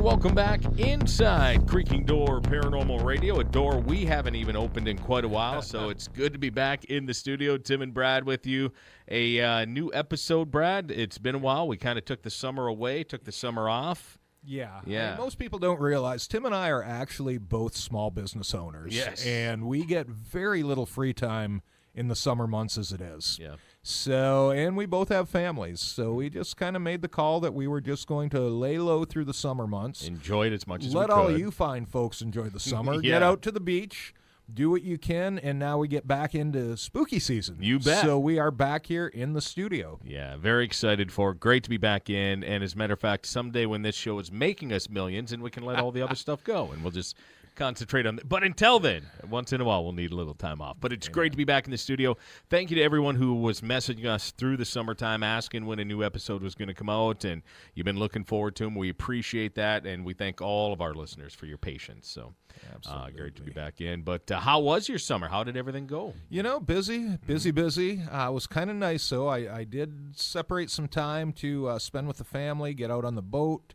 welcome back inside Creaking Door Paranormal Radio, a door we haven't even opened in quite a while, so it's good to be back in the studio. Tim and Brad with you. A new episode, Brad. It's been a while. We kind of took the summer away, took the summer off. Yeah. Yeah. I mean, most people don't realize Tim and I are actually both small business owners. Yes. And we get very little free time in the summer months as it is. Yeah. So, and we both have families. So we just kind of made the call that we were just going to lay low through the summer months. Enjoy it as much as we Let could. all you fine folks enjoy the summer. Yeah. Get out to the beach. Do what you can, and now we get back into spooky season. You bet. So we are back here in the studio. Yeah, very excited for it. Great to be back in. And as a matter of fact, someday when this show is making us millions and we can let all the other stuff go and we'll just concentrate on But until then, once in a while, we'll need a little time off. But it's great to be back in the studio. Thank you to everyone who was messaging us through the summertime asking when a new episode was going to come out, and you've been looking forward to them. We appreciate that, and we thank all of our listeners for your patience. So great to be back in. But how was your summer? How did everything go? You know, busy. It was kind of nice, so I did separate some time to spend with the family, get out on the boat,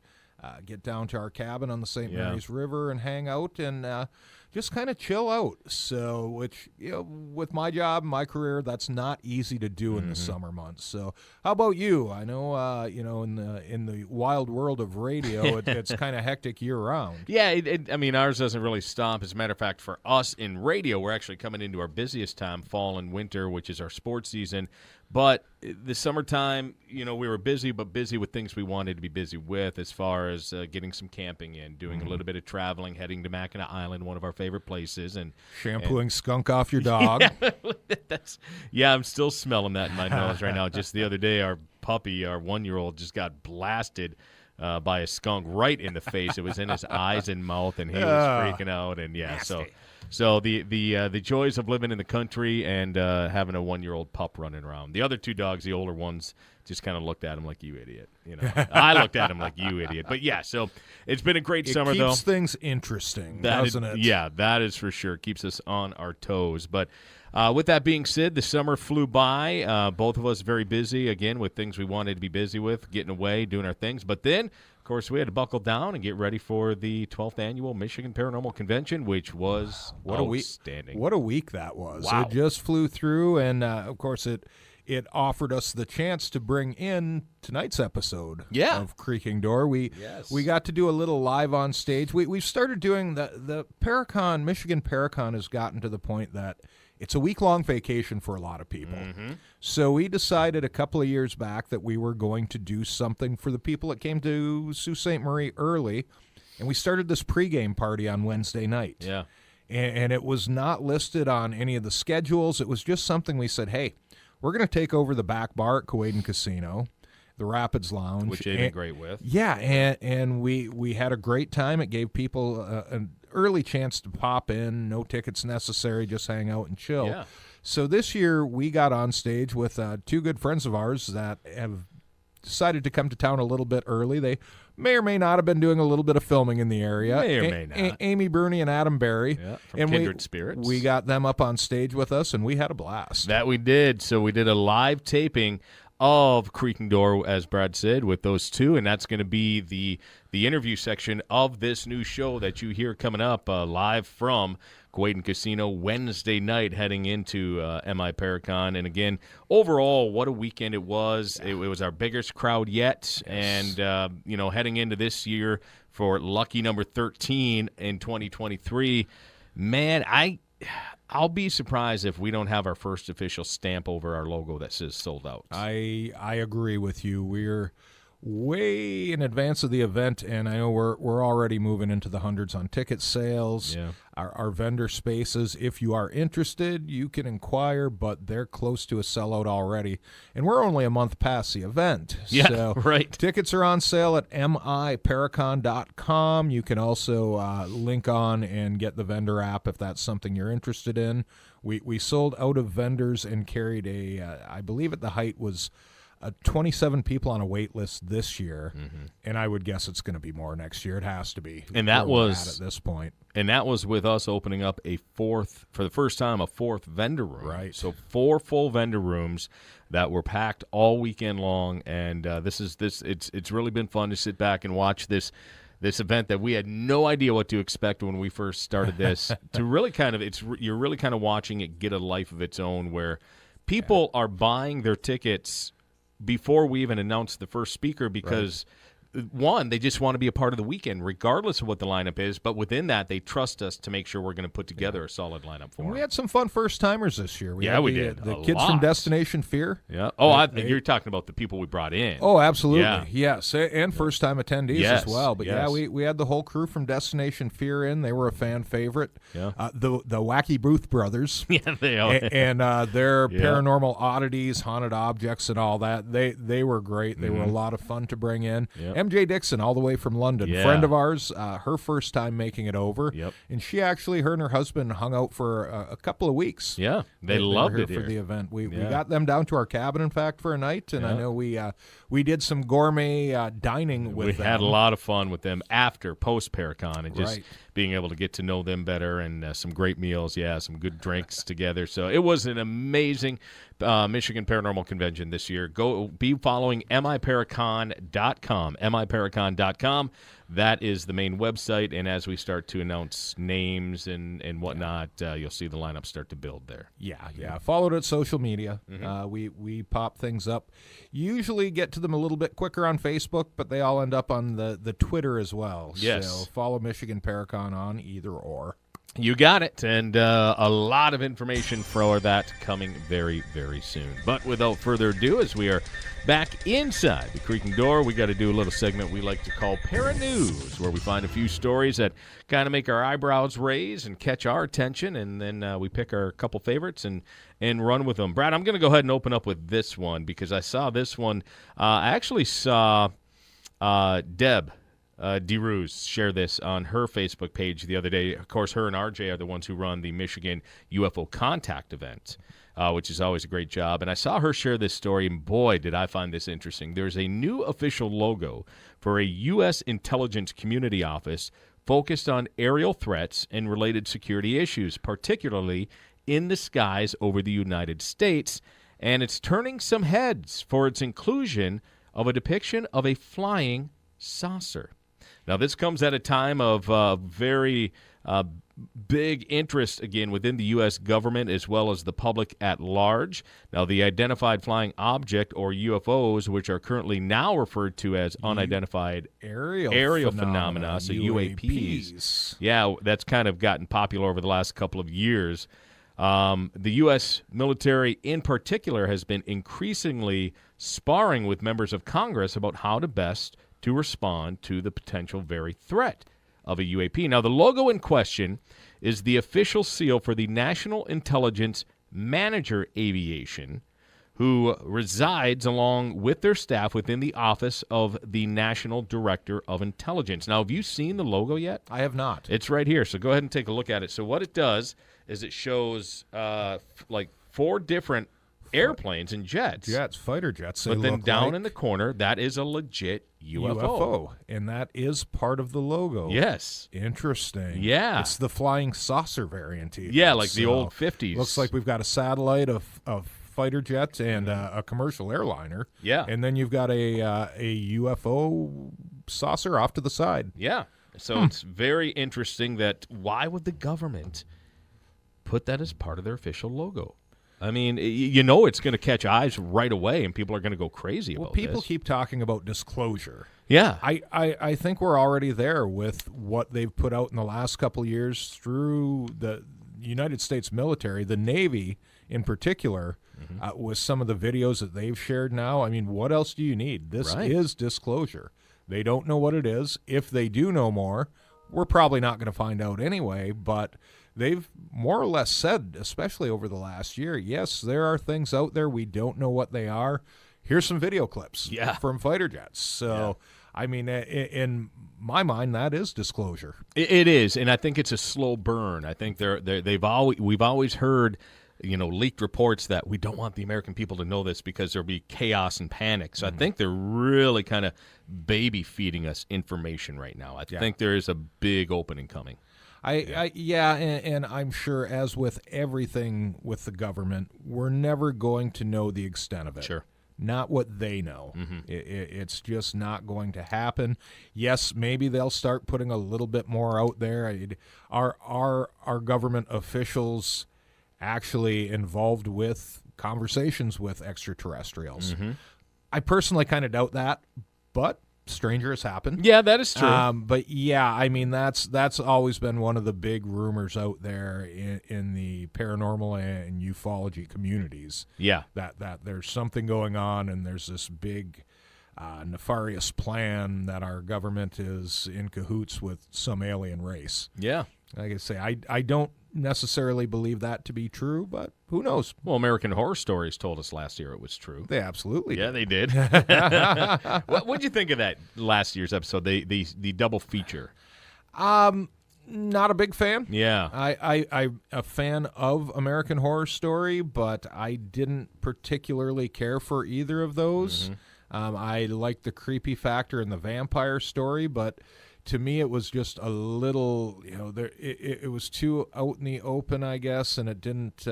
get down to our cabin on the St. Mary's River and hang out and just kind of chill out. So, which, you know, with my job, my career, that's not easy to do in the summer months. So, how about you? I know, you know, in the wild world of radio, it's kind of hectic year round. Yeah, I mean, ours doesn't really stop. As a matter of fact, for us in radio, we're actually coming into our busiest time, fall and winter, which is our sports season. But the summertime, you know, we were busy, but busy with things we wanted to be busy with, as far as getting some camping in, doing a little bit of traveling, heading to Mackinac Island, one of our favorite places, and shampooing skunk off your dog. Yeah, I'm still smelling that in my nose right now. Just the other day, our puppy, our 1-year-old, just got blasted by a skunk right in the face. It was in his eyes and mouth, and he was freaking out. And nasty. So the joys of living in the country and having a 1-year-old pup running around. The other two dogs, the older ones, just kind of looked at him like, you idiot. You know, I looked at him like, you idiot. But yeah, so it's been a great summer, though. It keeps things interesting, doesn't it? Yeah, that is for sure. Keeps us on our toes. But with that being said, the summer flew by. Both of us very busy, again, with things we wanted to be busy with, getting away, doing our things. But then, of course, we had to buckle down and get ready for the 12th Annual Michigan Paranormal Convention, which was outstanding. What a week that was. Wow. It just flew through, and, of course, it offered us the chance to bring in tonight's episode of Creaking Door. We got to do a little live on stage. We've started doing the Paracon, Michigan Paracon has gotten to the point that it's a week-long vacation for a lot of people. Mm-hmm. So we decided a couple of years back that we were going to do something for the people that came to Sault Ste. Marie early, and we started this pregame party on Wednesday night. Yeah. And it was not listed on any of the schedules. It was just something we said, hey, we're going to take over the back bar at Kuwaitan Casino, the Rapids Lounge. Which they've been great with. Yeah, and we had a great time. It gave people an early chance to pop in, no tickets necessary, just hang out and chill. Yeah. So this year we got on stage with two good friends of ours that have decided to come to town a little bit early. They may or may not have been doing a little bit of filming in the area. May or may not. Amy Bruni and Adam Berry. Yeah, from and Kindred Spirits. We got them up on stage with us, and we had a blast. That we did. So we did a live taping of Creaking Door, as Brad said, with those two, and that's going to be the interview section of this new show that you hear coming up live from Kuwaitan Casino Wednesday night heading into MI Paracon. And again, overall, what a weekend it was. It was our biggest crowd yet. Yes. And, you know, heading into this year for lucky number 13 in 2023, man, I'll be surprised if we don't have our first official stamp over our logo that says sold out. I agree with you. We're way in advance of the event, and I know we're already moving into the hundreds on ticket sales. Yeah. Our vendor spaces, if you are interested, you can inquire, but they're close to a sellout already. And we're only a month past the event. Yeah, so right. Tickets are on sale at miparacon.com. You can also link on and get the vendor app if that's something you're interested in. We sold out of vendors and carried I believe at the height was 27 people on a wait list this year, and I would guess it's going to be more next year. It has to be. And that was at this point. And that was with us opening up for the first time, a fourth vendor room. Right. So 4 full vendor rooms that were packed all weekend long, and it's really been fun to sit back and watch this this event that we had no idea what to expect when we first started this. To really kind of, you're really kind of watching it get a life of its own, where people are buying their tickets before we even announce the first speaker because. Right. One, they just want to be a part of the weekend, regardless of what the lineup is. But within that, they trust us to make sure we're going to put together a solid lineup for them. We had some fun first-timers this year. We did. The kids from Destination Fear. Yeah. Oh, you're talking about the people we brought in. Oh, absolutely. Yeah. Yes, and first-time attendees as well. But we had the whole crew from Destination Fear in. They were a fan favorite. Yeah. The Wacky Booth brothers. Yeah, they are. And their paranormal oddities, haunted objects, and all that. They were great. They were a lot of fun to bring in. Yep. MJ Dixon, all the way from London, friend of ours, her first time making it over. Yep. And she actually, her and her husband hung out for a couple of weeks. Yeah, they loved it for the event. We got them down to our cabin, in fact, for a night, and I know we did some gourmet dining with them. We had a lot of fun with them after, post-Paracon, and just being able to get to know them better, and some great meals, some good drinks together. So it was an amazing Michigan Paranormal Convention this year. Go be following miparacon.com, miparacon.com. That is the main website, and as we start to announce names and whatnot, you'll see the lineup start to build there. Yeah. Followed at social media. We pop things up. Usually get to them a little bit quicker on Facebook, but they all end up on the Twitter as well. Yes. So follow Michigan Paracon on either or. You got it, and a lot of information for that coming very, very soon. But without further ado, as we are back inside the Creaking Door, we got to do a little segment we like to call Paranews, where we find a few stories that kind of make our eyebrows raise and catch our attention, and then we pick our couple favorites and run with them. Brad, I'm going to go ahead and open up with this one because I saw this one. I actually saw Deb DeRuse share this on her Facebook page the other day. Of course, her and RJ are the ones who run the Michigan UFO Contact event, which is always a great job. And I saw her share this story, and boy, did I find this interesting. There's a new official logo for a U.S. intelligence community office focused on aerial threats and related security issues, particularly in the skies over the United States. And it's turning some heads for its inclusion of a depiction of a flying saucer. Now, this comes at a time of very big interest, again, within the U.S. government as well as the public at large. Now, the identified flying object, or UFOs, which are currently now referred to as unidentified aerial phenomena, so UAPs. Yeah, that's kind of gotten popular over the last couple of years. The U.S. military, in particular, has been increasingly sparring with members of Congress about how to best to respond to the potential very threat of a UAP. Now, the logo in question is the official seal for the National Intelligence Manager Aviation, who resides along with their staff within the Office of the National Director of Intelligence. Now, have you seen the logo yet? I have not. It's right here, so go ahead and take a look at it. So what it does is it shows like four different airplanes and jets. Fighter jets. But then down in the corner, that is a legit UFO. And that is part of the logo. Yes. Interesting. Yeah. It's the flying saucer variant. Yeah, like the old 50s. Looks like we've got a satellite of fighter jets and a commercial airliner. Yeah. And then you've got a UFO saucer off to the side. Yeah. So it's very interesting that why would the government put that as part of their official logo? I mean, you know it's going to catch eyes right away, and people are going to go crazy about this. Well, people keep talking about disclosure. Yeah. I think we're already there with what they've put out in the last couple of years through the United States military, the Navy in particular, with some of the videos that they've shared now. I mean, what else do you need? This is disclosure. They don't know what it is. If they do know more, we're probably not going to find out anyway, but they've more or less said, especially over the last year, yes, there are things out there. We don't know what they are. Here's some video clips from fighter jets. So, I mean, in my mind, that is disclosure. It is, and I think it's a slow burn. I think we've always heard, leaked reports that we don't want the American people to know this because there'll be chaos and panic. So I think they're really kind of baby feeding us information right now. I think there is a big opening coming. And I'm sure, as with everything with the government, we're never going to know the extent of it. Sure. not what they know. It's just not going to happen. Yes, maybe they'll start putting a little bit more out there. Are government officials actually involved with conversations with extraterrestrials? I personally kind of doubt that, but stranger has happened. Yeah, that is true. But yeah, I mean that's always been one of the big rumors out there in the paranormal and ufology communities. Yeah, that there's something going on, and there's this big nefarious plan that our government is in cahoots with some alien race. Yeah, like I say, I don't necessarily believe that to be true, but who knows? Well, American Horror Stories told us last year it was true. They absolutely did. They did. What'd you think of that last year's episode, the double feature? Not a big fan. Yeah. I'm a fan of American Horror Story, but I didn't particularly care for either of those. I liked the creepy factor in the vampire story, but to me, it was just a little, it was too out in the open, I guess, and it didn't,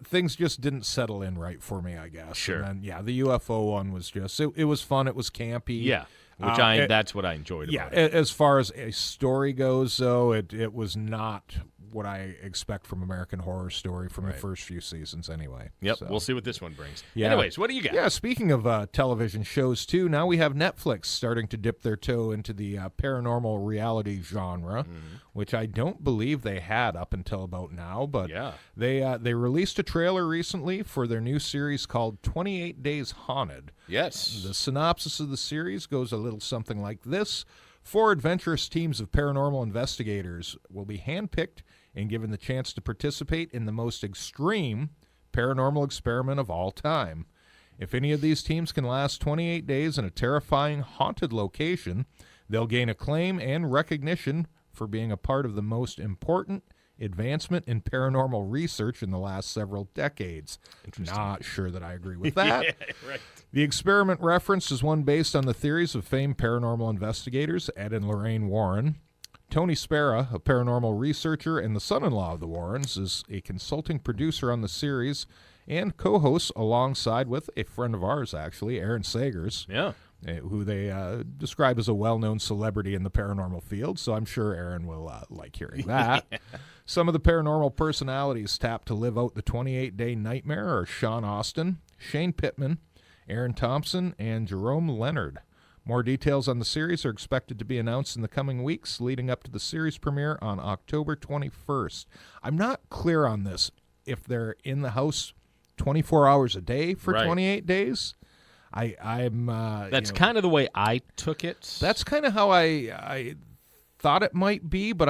things just didn't settle in right for me, I guess. Sure. And then, the UFO one was just, it was fun, it was campy. Yeah, which that's what I enjoyed about it. As far as a story goes, though, it was not what I expect from American Horror Story from the first few seasons anyway. Yep, so. We'll see what this one brings. Yeah. Anyways, what do you got? Yeah, speaking of television shows, too, now we have Netflix starting to dip their toe into the paranormal reality genre, which I don't believe they had up until about now, but they released a trailer recently for their new series called 28 Days Haunted. Yes. The synopsis of the series goes a little something like this. 4 adventurous teams of paranormal investigators will be handpicked and given the chance to participate in the most extreme paranormal experiment of all time. If any of these teams can last 28 days in a terrifying haunted location, they'll gain acclaim and recognition for being a part of the most important advancement in paranormal research in the last several decades. Not sure that I agree with that. Right. The experiment referenced is one based on the theories of famed paranormal investigators Ed and Lorraine Warren. Tony Spera, a paranormal researcher and the son-in-law of the Warrens, is a consulting producer on the series and co-hosts alongside with a friend of ours, actually, Aaron Sagers, who they describe as a well-known celebrity in the paranormal field, so I'm sure Aaron will like hearing that. Some of the paranormal personalities tapped to live out the 28-day nightmare are Sean Austin, Shane Pittman, Aaron Thompson, and Jerome Leonard. More details on the series are expected to be announced in the coming weeks, leading up to the series premiere on October 21st. I'm not clear on this, if they're in the house 24 hours a day for 28 days. I'm. That's kind of the way I took it. That's kind of how I thought it might be, but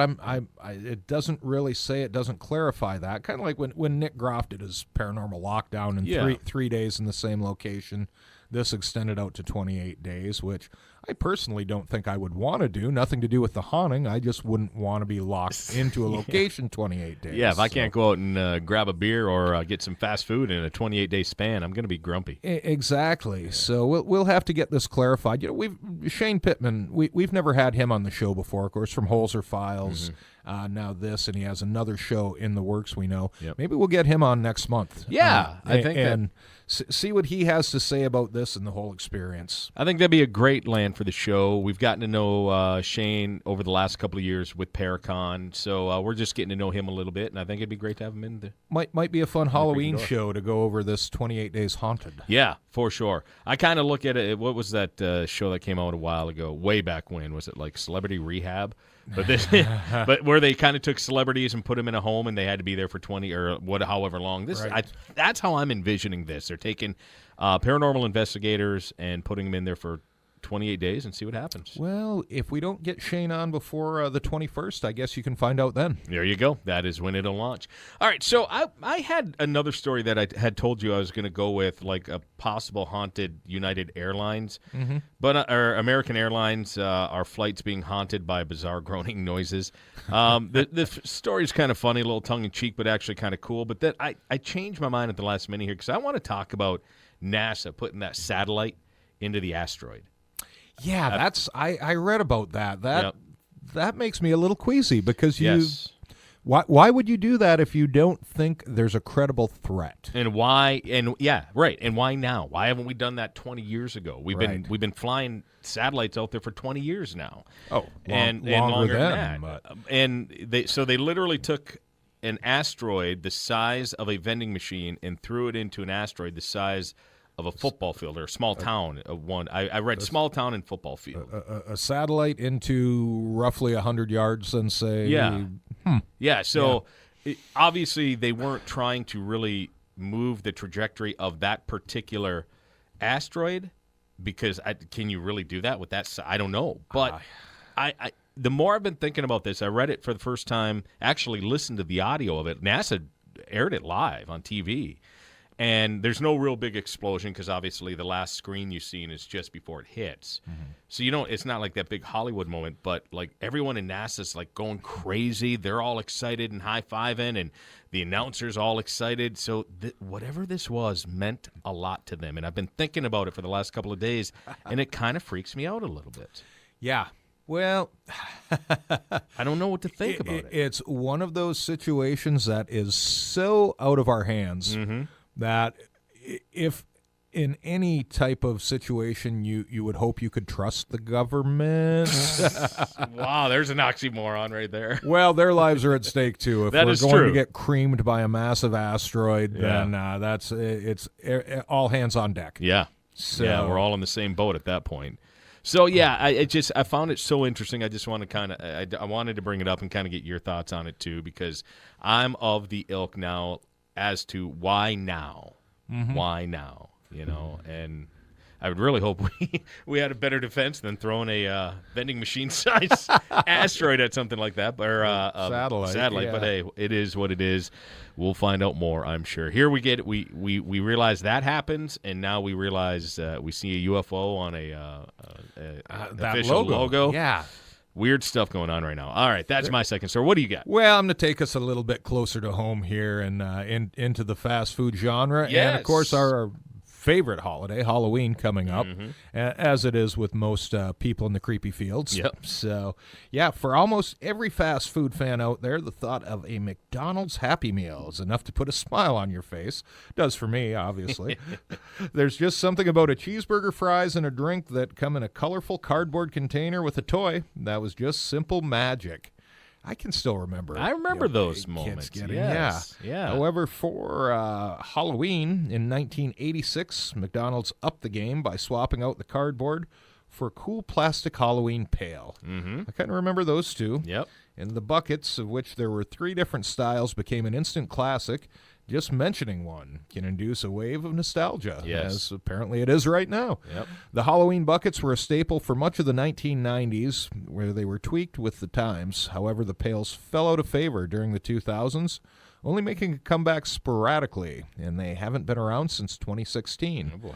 it doesn't really say, it doesn't clarify that. Kind of like when Nick Groff did his paranormal lockdown in 3 days in the same location. This extended out to 28 days, which I personally don't think I would want to do. Nothing to do with the haunting. I just wouldn't want to be locked into a location 28 days. Yeah, if I can't go out and grab a beer or get some fast food in a 28-day span, I'm going to be grumpy. Exactly. Yeah. So we'll have to get this clarified. Shane Pittman, we've never had him on the show before, of course, from Holzer Files. Now this, and he has another show in the works, we know. Yep. Maybe we'll get him on next month. Yeah, I think and see what he has to say about this and the whole experience. I think that'd be a great land for the show. We've gotten to know Shane over the last couple of years with Paracon, so we're just getting to know him a little bit, and I think it'd be great to have him in the might be a fun Halloween show to go over this 28 Days Haunted. Yeah, for sure. I kind of look at it. What was that show that came out a while ago? Way back when, was it like Celebrity Rehab? But where they kind of took celebrities and put them in a home, and they had to be there for 20 or however long. That's how I'm envisioning this. They're taking paranormal investigators and putting them in there for 28 days and see what happens. Well, if we don't get Shane on before the 21st, I guess you can find out then. There you go. That is when it'll launch. All right, so I had another story that I had told you I was going to go with, like a possible haunted United Airlines, but or American Airlines, our flights being haunted by bizarre groaning noises. The story's kind of funny, a little tongue-in-cheek, but actually kind of cool. But then I changed my mind at the last minute here because I want to talk about NASA putting that satellite into the asteroid. Yeah, I read about that. That makes me a little queasy because Why would you do that if you don't think there's a credible threat? And why? And yeah, right. And why now? Why haven't we done that 20 years ago? We've been flying satellites out there for 20 years now. Oh, and longer than that. And they literally took an asteroid the size of a vending machine and threw it into an asteroid the size of a football field or a small town. I read small town and football field. A satellite into roughly 100 yards and say, yeah. So obviously they weren't trying to really move the trajectory of that particular asteroid because can you really do that with that? I don't know, but the more I've been thinking about this, I read it for the first time. Actually, listened to the audio of it. NASA aired it live on TV. And there's no real big explosion because obviously the last screen you've seen is just before it hits. Mm-hmm. So, it's not like that big Hollywood moment, but like everyone in NASA's like going crazy. They're all excited and high-fiving, and the announcer's all excited. So whatever this was meant a lot to them. And I've been thinking about it for the last couple of days, and it kind of freaks me out a little bit. Yeah. Well, I don't know what to think about it. It's one of those situations that is so out of our hands that if in any type of situation you would hope you could trust the government. Wow, there's an oxymoron right there. Well, their lives are at stake too. If we're going to get creamed by a massive asteroid, then it's all hands on deck. Yeah. So, yeah, we're all in the same boat at that point. So yeah, I found it so interesting. I just want to I wanted to bring it up and kind of get your thoughts on it too, because I'm of the ilk now as to why now, why now, and I would really hope we had a better defense than throwing a vending machine size asteroid at something like that, or satellite. Yeah. But hey, it is what it is. We'll find out more, I'm sure. Here we get we realize that happens, and now we realize we see a UFO on that official logo. Yeah. Weird stuff going on right now. All right, that's my second story. What do you got? Well, I'm going to take us a little bit closer to home here and into the fast food genre. Yes. And, of course, our favorite holiday, Halloween, coming up, as it is with most people in the creepy fields. Yep. So, yeah, for almost every fast food fan out there, the thought of a McDonald's Happy Meal is enough to put a smile on your face. Does for me, obviously. There's just something about a cheeseburger, fries, and a drink that come in a colorful cardboard container with a toy. That was just simple magic. I can still remember. I remember those moments. Yeah. However, for Halloween in 1986, McDonald's upped the game by swapping out the cardboard for a cool plastic Halloween pail. I kind of remember those two. Yep. And the buckets, of which there were 3 different styles, became an instant classic. Just mentioning one can induce a wave of nostalgia, as apparently it is right now. Yep. The Halloween buckets were a staple for much of the 1990s, where they were tweaked with the times. However, the pails fell out of favor during the 2000s, only making a comeback sporadically, and they haven't been around since 2016. Oh, boy.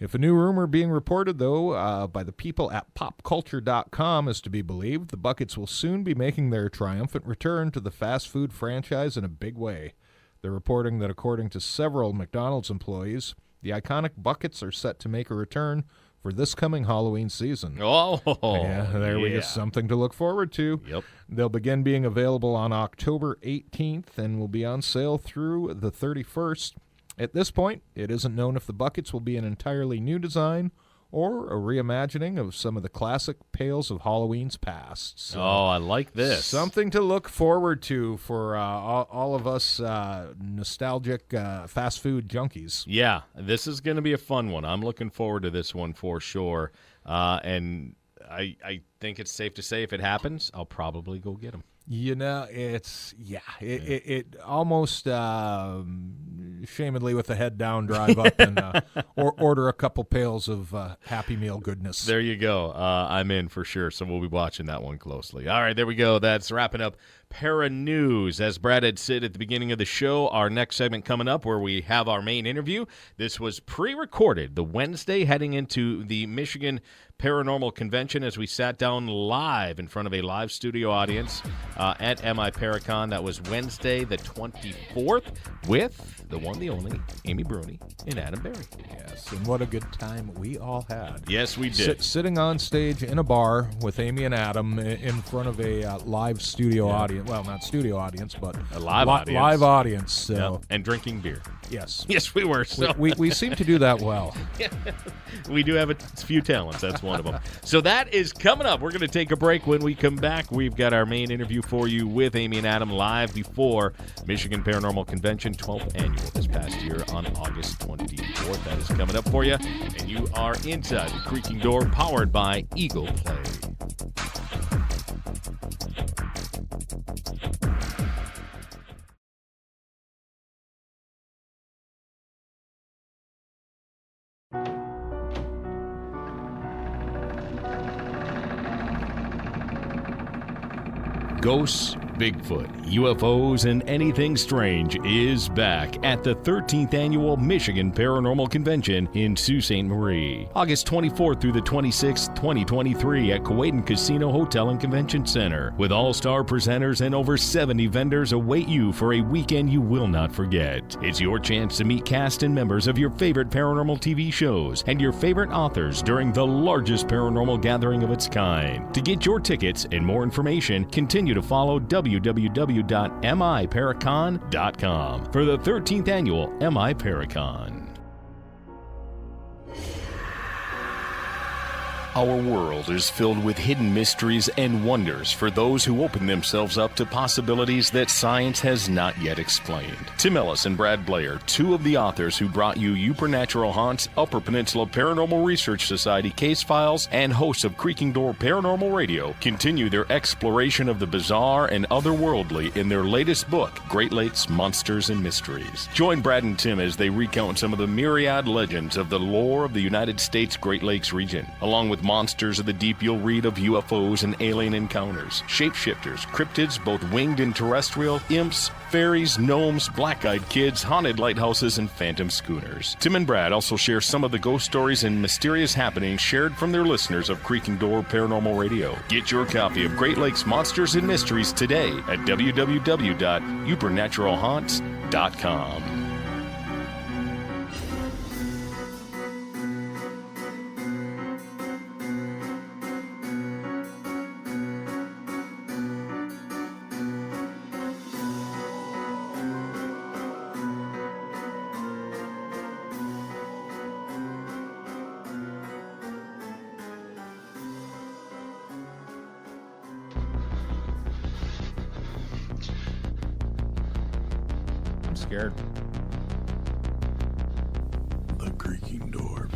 If a new rumor being reported, though, by the people at popculture.com is to be believed, the buckets will soon be making their triumphant return to the fast food franchise in a big way. They're reporting that according to several McDonald's employees, the iconic buckets are set to make a return for this coming Halloween season. Oh, we get something to look forward to. Yep. They'll begin being available on October 18th and will be on sale through the 31st. At this point, it isn't known if the buckets will be an entirely new design or a reimagining of some of the classic pails of Halloween's past. So, I like this. Something to look forward to for all of us nostalgic fast food junkies. Yeah, this is going to be a fun one. I'm looking forward to this one for sure. And I think it's safe to say if it happens, I'll probably go get them. It almost shamedly with the head down drive up and or order a couple pails of Happy Meal goodness. There you go. I'm in for sure, so we'll be watching that one closely. All right, there we go. That's wrapping up Para News. As Brad had said at the beginning of the show, our next segment coming up where we have our main interview. This was pre-recorded the Wednesday heading into the Michigan Paranormal Convention as we sat down live in front of a live studio audience at MI Paracon. That was Wednesday the 24th with the one, the only, Amy Bruni and Adam Berry. Yes, and what a good time we all had. Yes, we did. Sitting on stage in a bar with Amy and Adam in front of a live studio audience. Well, not studio audience, but a live audience. Live audience. So. Yep. And drinking beer. Yes. Yes, we were. So. We seem to do that well. We do have a few talents. That's one of them. So that is coming up. We're going to take a break. When we come back, we've got our main interview for you with Amy and Adam live before Michigan Paranormal Convention 12th Annual this past year on August 24th. That is coming up for you. And you are inside the Creaking Door, powered by Eagle Play. Ghosts, Bigfoot, UFOs, and anything strange is back at the 13th Annual Michigan Paranormal Convention in Sault Ste. Marie. August 24th through the 26th, 2023 at Kuwaitan Casino Hotel and Convention Center. With all-star presenters and over 70 vendors await you for a weekend you will not forget. It's your chance to meet cast and members of your favorite paranormal TV shows and your favorite authors during the largest paranormal gathering of its kind. To get your tickets and more information, continue to follow www.miparacon.com for the 13th Annual MI Paracon. Our world is filled with hidden mysteries and wonders for those who open themselves up to possibilities that science has not yet explained. Tim Ellis and Brad Blair, two of the authors who brought you Supernatural Haunts, Upper Peninsula Paranormal Research Society case files, and hosts of Creaking Door Paranormal Radio, continue their exploration of the bizarre and otherworldly in their latest book, Great Lakes Monsters and Mysteries. Join Brad and Tim as they recount some of the myriad legends of the lore of the United States Great Lakes region, along with monsters of the deep you'll read of UFOs and alien encounters, shapeshifters, cryptids, both winged and terrestrial, imps, fairies, gnomes, black-eyed kids, haunted lighthouses, and phantom schooners. Tim and Brad also share some of the ghost stories and mysterious happenings shared from their listeners of Creaking Door Paranormal Radio. Get your copy of Great Lakes Monsters and Mysteries today at www.supernaturalhaunts.com. Scared. The Creaking Door.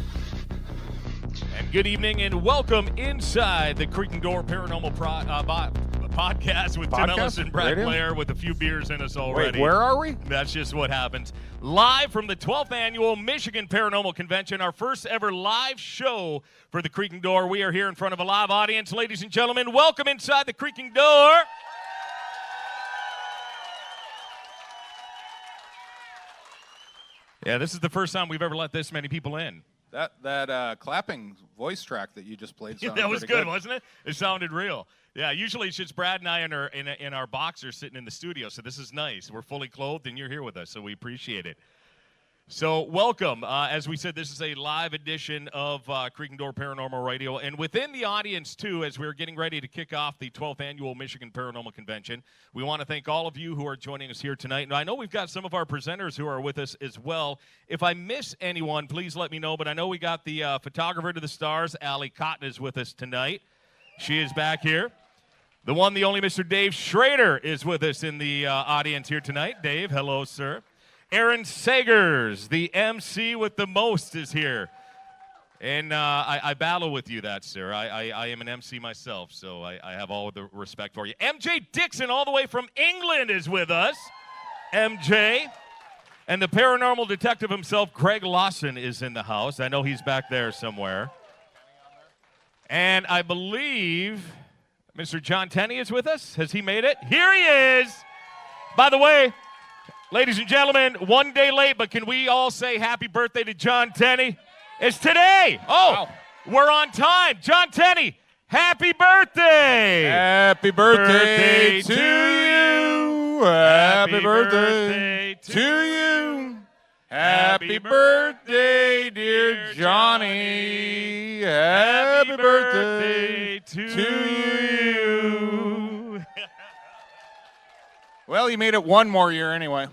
And good evening and welcome inside the Creaking Door Paranormal podcast with Tim Ellis and Brad Blair with a few beers in us already. Wait, where are we? That's just what happens. Live from the 12th Annual Michigan Paranormal Convention, our first ever live show for the Creaking Door. We are here in front of a live audience. Ladies and gentlemen, welcome inside the Creaking Door. Yeah, this is the first time we've ever let this many people in. That clapping voice track that you just played sounded that was good, wasn't it? It sounded real. Yeah, usually it's just Brad and I in our boxers sitting in the studio, so this is nice. We're fully clothed, and you're here with us, so we appreciate it. So welcome. As we said, this is a live edition of Creaking Door Paranormal Radio. And within the audience, too, as we're getting ready to kick off the 12th Annual Michigan Paranormal Convention, we want to thank all of you who are joining us here tonight. And I know we've got some of our presenters who are with us as well. If I miss anyone, please let me know. But I know we got the photographer to the stars, Allie Cotton, is with us tonight. She is back here. The one, the only Mr. Dave Schrader is with us in the audience here tonight. Dave, hello, sir. Aaron Sagers, the MC with the most, is here. And I battle with you that, sir. I am an MC myself, so I have all the respect for you. MJ Dixon, all the way from England, is with us. MJ. And the paranormal detective himself, Greg Lawson, is in the house. I know he's back there somewhere. And I believe Mr. John Tenney is with us. Has he made it? Here he is. By the way, ladies and gentlemen, one day late, but can we all say happy birthday to John Tenney? It's today. Oh, wow. We're on time. John Tenney, Happy birthday! Happy birthday to you. Happy birthday to you. Happy birthday, dear Johnny. Happy birthday to you. Well, you made it one more year anyway.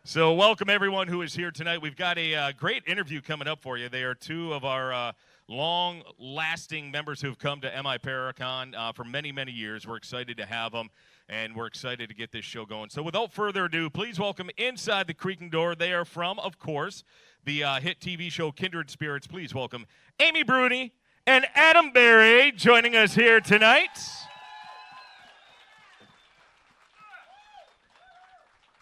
So welcome everyone who is here tonight. We've got a great interview coming up for you. They are two of our long-lasting members who have come to MI Paracon for many, many years. We're excited to have them, and we're excited to get this show going. So without further ado, please welcome inside the creaking door. They are from, of course, the hit TV show Kindred Spirits. Please welcome Amy Bruni and Adam Berry joining us here tonight.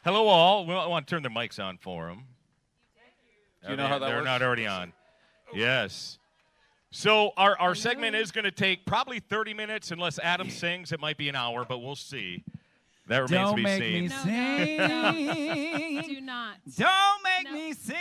Hello, all. We want to turn their mics on for them. Do you know how that They're works? not already on. Yes. So our segment is going to take probably 30 minutes. Unless Adam sings, it might be an hour, but we'll see. That remains to be seen. Don't make me sing. Do not. Don't make me sing.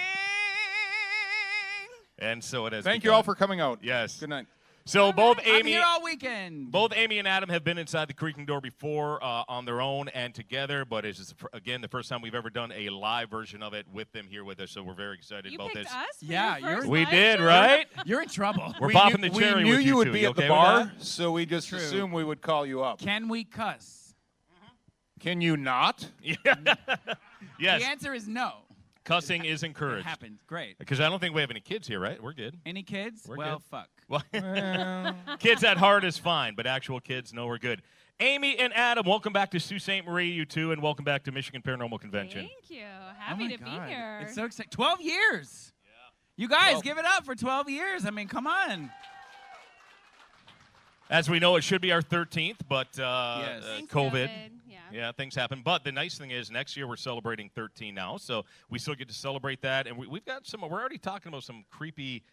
And so it has Thank begun. you all for coming out. Yes. Good night. So both I'm Amy, here all weekend. both Amy and Adam have been inside the creaking door before on their own and together, but it's again the first time we've ever done a live version of it with them here with us. So we're very excited You about picked this. us for Yeah, your you're- first We live did, show? right? You're in trouble. We're We popping knew- the cherry We knew with you would two. be You at the okay with bar, that? so we just True. assumed we would call you up. Can we cuss? Can you not? Yes. The answer is no. Cussing is It encouraged. happened. Great. Because I don't think we have any kids here, right? We're good. Any kids? We're well, good. fuck. Well, kids at heart is fine, but actual kids, no, we're good. Amy and Adam, welcome back to Sault Ste. Marie, you two, and welcome back to Michigan Paranormal Convention. Thank you. Oh Happy my to God. be here. It's so exciting. 12 years. Yeah. You guys, 12. give it up for 12 years. I mean, come on. As we know, it should be our 13th, but Yes. Thanks, COVID. Yeah. Yeah, things happen. But the nice thing is, next year we're celebrating 13 now, so we still get to celebrate that. And we've got some. We're already talking about some creepy,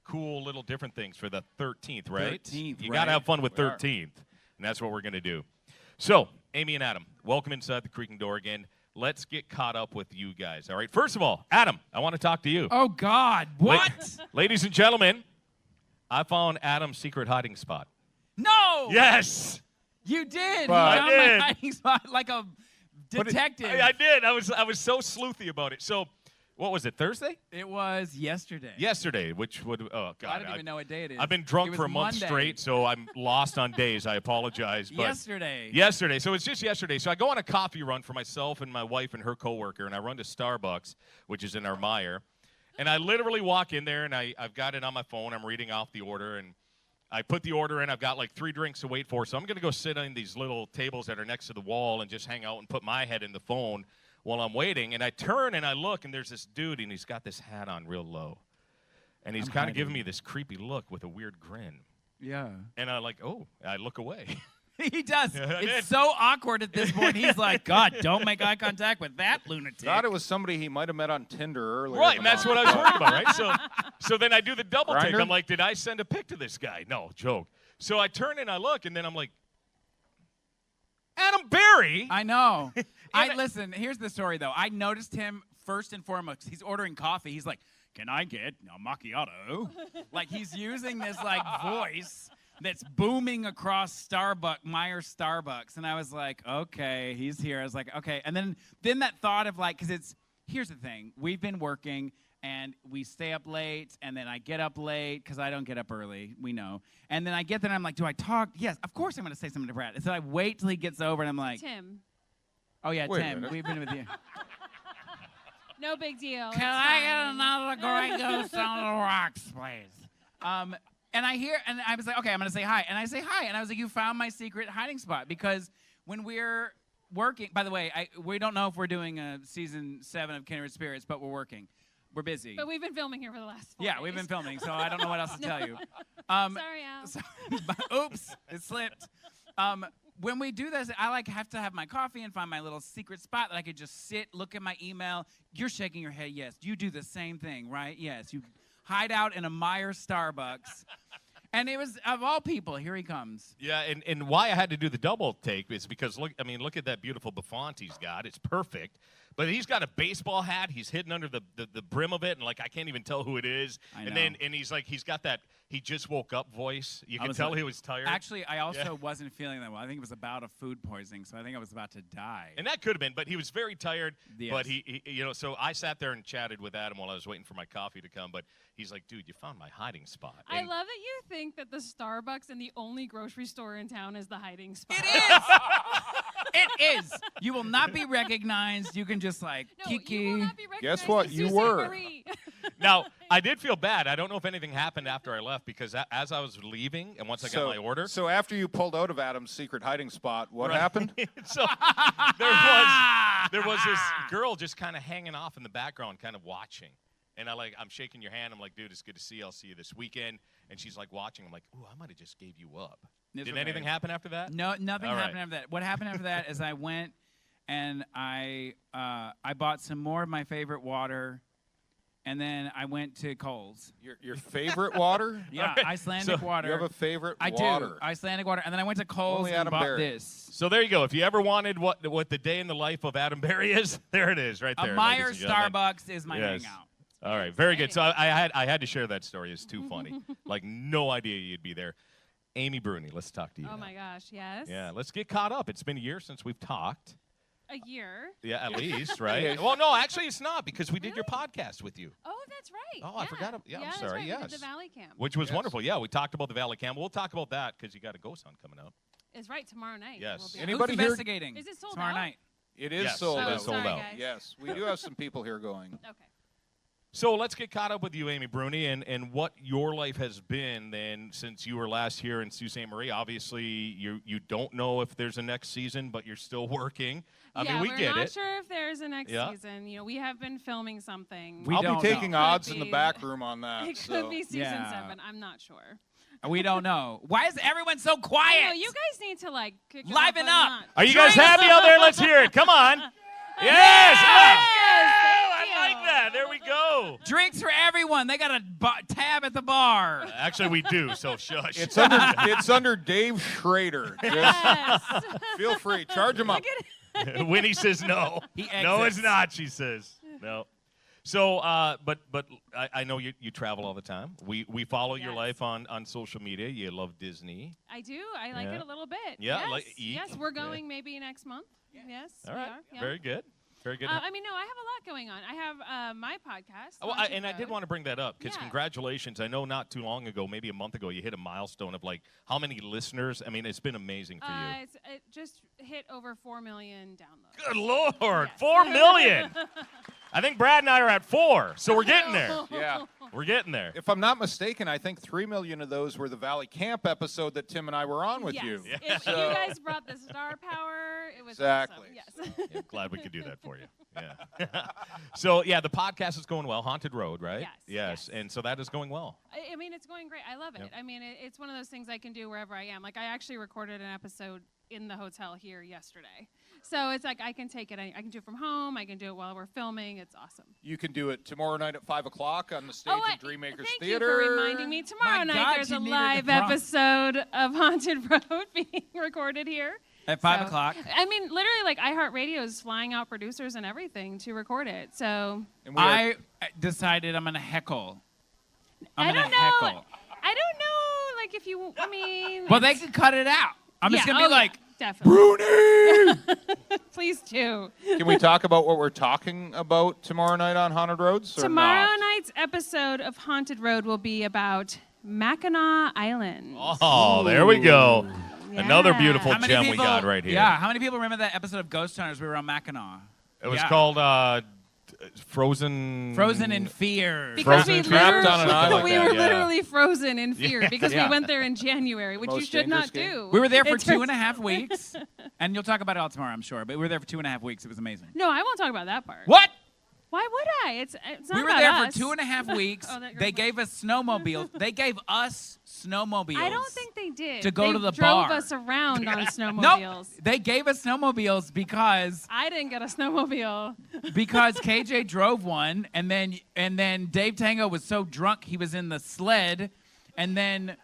cool little different things for the 13th, right? 13th, You right. got to have fun with We are. 13th, and that's what we're going to do. So, Amy and Adam, welcome inside the creaking door again. Let's get caught up with you guys. All right. First of all, Adam, I want to talk to you. Oh, God. La- What? Ladies and gentlemen, I found Adam's secret hiding spot. No. Yes. You did. But- You found I my did. hiding spot like a detective. I did. I was so sleuthy about it. So, what was it? Thursday? It was yesterday. Yesterday, which would oh god, I don't even know what day it is. I've been It drunk was for a month Monday. straight, so I'm lost on days. I apologize, but Yesterday. yesterday. So it's just yesterday. So I go on a coffee run for myself and my wife and her coworker, and I run to Starbucks, which is in our Meyer, and I literally walk in there, and I've got it on my phone. I'm reading off the order, and I put the order in. I've got like 3 drinks to wait for, so I'm going to go sit on these little tables that are next to the wall and just hang out and put my head in the phone while I'm waiting. And I turn and I look, and there's this dude, and he's got this hat on real low. And he's I'm kind of giving hiding. me this creepy look with a weird grin. Yeah. And I like, oh, I look away. He does. Yeah, I It's did. so awkward at this point. He's like, God, don't make eye contact with that lunatic. Thought it was somebody he might have met on Tinder earlier. Right, in and the that's month. what I was worried about, right? So then I do the double take. Grindr? I'm like, did I send a pic to this guy? No, joke. So I turn and I look, and then I'm like, Adam Berry? I know. Listen, here's the story, though. I noticed him first and foremost. He's ordering coffee. He's like, can I get a macchiato? Like, he's using this, like, voice that's booming across Meyer Starbucks. And I was like, okay, he's here. I was like, okay. And then that thought of, like, because here's the thing. We've been working, and we stay up late, and then I get up late because I don't get up early. We know. And then I get there, and I'm like, do I talk? Yes, of course I'm going to say something to Brad. And so I wait till he gets over, and I'm like, Tim. oh, yeah, Wait a Tim, minute. we've been with you. No big deal. Can I get another Grey Goose on the rocks, please? And I was like, okay, I'm going to say hi. And I say hi, and I was like, you found my secret hiding spot. Because when we're working, by the way, we don't know if we're doing season 7 of Kindred Spirits, but we're working. We're busy. But we've been filming here for the last 4 Yeah, days. we've been filming, so I don't know what else to tell you. Sorry, Al. Oops, it slipped. When we do this, I have to have my coffee and find my little secret spot that I could just sit, look at my email. You're shaking your head, yes. You do the same thing, right? Yes, you hide out in a Meyer Starbucks. And it was, of all people, here he comes. Yeah, and why I had to do the double take is because look at that beautiful bouffant he's got. It's perfect. But he's got a baseball hat. He's hidden under the brim of it, and like I can't even tell who it is. And he's like, he's got that he just woke up voice. You can tell he was tired. Actually, I also wasn't feeling that well. I think it was about a food poisoning, so I think I was about to die. And that could have been, but he was very tired. Yes. But he so I sat there and chatted with Adam while I was waiting for my coffee to come. But he's like, dude, you found my hiding spot. I love that you think that the Starbucks and the only grocery store in town is the hiding spot. It is. It is. You will not be recognized. You can just Kiki. You will not be recognized. Guess what? You were. Now, I did feel bad. I don't know if anything happened after I left because as I was leaving and once I got my order. So after you pulled out of Adam's secret hiding spot, what happened? So there was this girl just kind of hanging off in the background, kind of watching. And I'm shaking your hand. I'm like, dude, it's good to see you. I'll see you this weekend. And she's like watching. I'm like, ooh, I might have just gave you up. Did anything happen after that? No, nothing happened after that. What happened after that is I went and I bought some more of my favorite water. And then I went to Kohl's. Your favorite water? Yeah, Icelandic water. You have a favorite water? I do, Icelandic water. And then I went to Kohl's and bought this. So there you go. If you ever wanted what the day in the life of Adam Berry is, there it is right there. A Myers Starbucks is my hangout. All right, very good. So I had to share that story. It's too funny. No idea you'd be there. Amy Bruni, let's talk to you. Oh, my gosh, yes. Yeah, let's get caught up. It's been a year since we've talked. A year? Yeah, at least, right? Well, no, actually it's not because we did your podcast with you. Oh, that's right. Oh, I forgot. Yeah, I'm sorry. Right. Yes. We did the Valley Camp. Which was wonderful. Yeah, we talked about the Valley Camp. We'll talk about that because you got a ghost hunt coming up. It's right, tomorrow night. Yes. Anybody Who's investigating? Is it sold tomorrow out? night? It is yes, sold out. out. Sold out. Guys. Yes, we do have some people here going. Okay. So let's get caught up with you, Amy Bruni, and what your life has been then since you were last here in Sault Ste. Marie. Obviously, you don't know if there's a next season, but you're still working. I mean, we get it. We're not sure if there's a next season. We have been filming something. I'll be taking odds in the back room on that. It could be season 7. I'm not sure. We don't know. Why is everyone so quiet? You guys need to kick liven up. Are you guys happy out there? Let's hear it. Come on. Yes. I like that. There we go. Drinks for everyone. They got a tab at the bar. Actually, we do, so shush. It's under Dave Schrader. Yes. Feel free. Charge him up. Winnie says no. No, it's not, she says. No. So, but I know you travel all the time. We follow your life on social media. You love Disney. I do. I like it a little bit. Yeah. Yes, we're going maybe next month. Yes. All right. We are. Very good. Very good. No, I have a lot going on. I have my podcast. I did want to bring that up because congratulations. I know not too long ago, maybe a month ago, you hit a milestone of how many listeners. I mean, it's been amazing for you. It just hit over 4 million downloads. Good Lord, 4 million. I think Brad and I are at 4, so we're getting there. Yeah. We're getting there. If I'm not mistaken, I think 3 million of those were the Valley Camp episode that Tim and I were on with you. If you guys brought the star power, it was exactly. awesome. Yes. Yeah, glad we could do that for you. Yeah. So, the podcast is going well. Haunted Road, right? Yes. And so that is going well. I mean, it's going great. I love it. Yep. I mean, it's one of those things I can do wherever I am. I actually recorded an episode in the hotel here yesterday. So it's I can take it. I can do it from home. I can do it while we're filming. It's awesome. You can do it tomorrow night at 5 o'clock on the stage in Dreammakers thank Theater. Thank you for reminding me. Tomorrow night there's a live episode of Haunted Road being recorded here. At 5 o'clock. I mean, literally, iHeartRadio is flying out producers and everything to record it. So I decided I'm going to heckle. I don't know. If you, well, they can cut it out. I'm just going to be definitely. Bruni! Please do. Can we talk about what we're talking about tomorrow night on Haunted Roads? Tomorrow night's episode of Haunted Road will be about Mackinac Island. Oh, there we go. Yeah. Another beautiful gem we got right here. Yeah, how many people remember that episode of Ghost Hunters we were on Mackinac? It was called Frozen in Fear. Because frozen trapped on an island. We were literally frozen in fear because we went there in January, which you should not do. We were there for 2.5 weeks, and you'll talk about it all tomorrow, I'm sure. But we were there for 2.5 weeks. It was amazing. No, I won't talk about that part. What? Why would I? It's not we were about there us. for 2.5 weeks. They gave us snowmobiles. They gave us snowmobiles. I don't think they did. To go to the bar. They drove bar. us around on snowmobiles. No, they gave us snowmobiles because I didn't get a snowmobile. Because KJ drove one, and then Dave Tango was so drunk he was in the sled, and then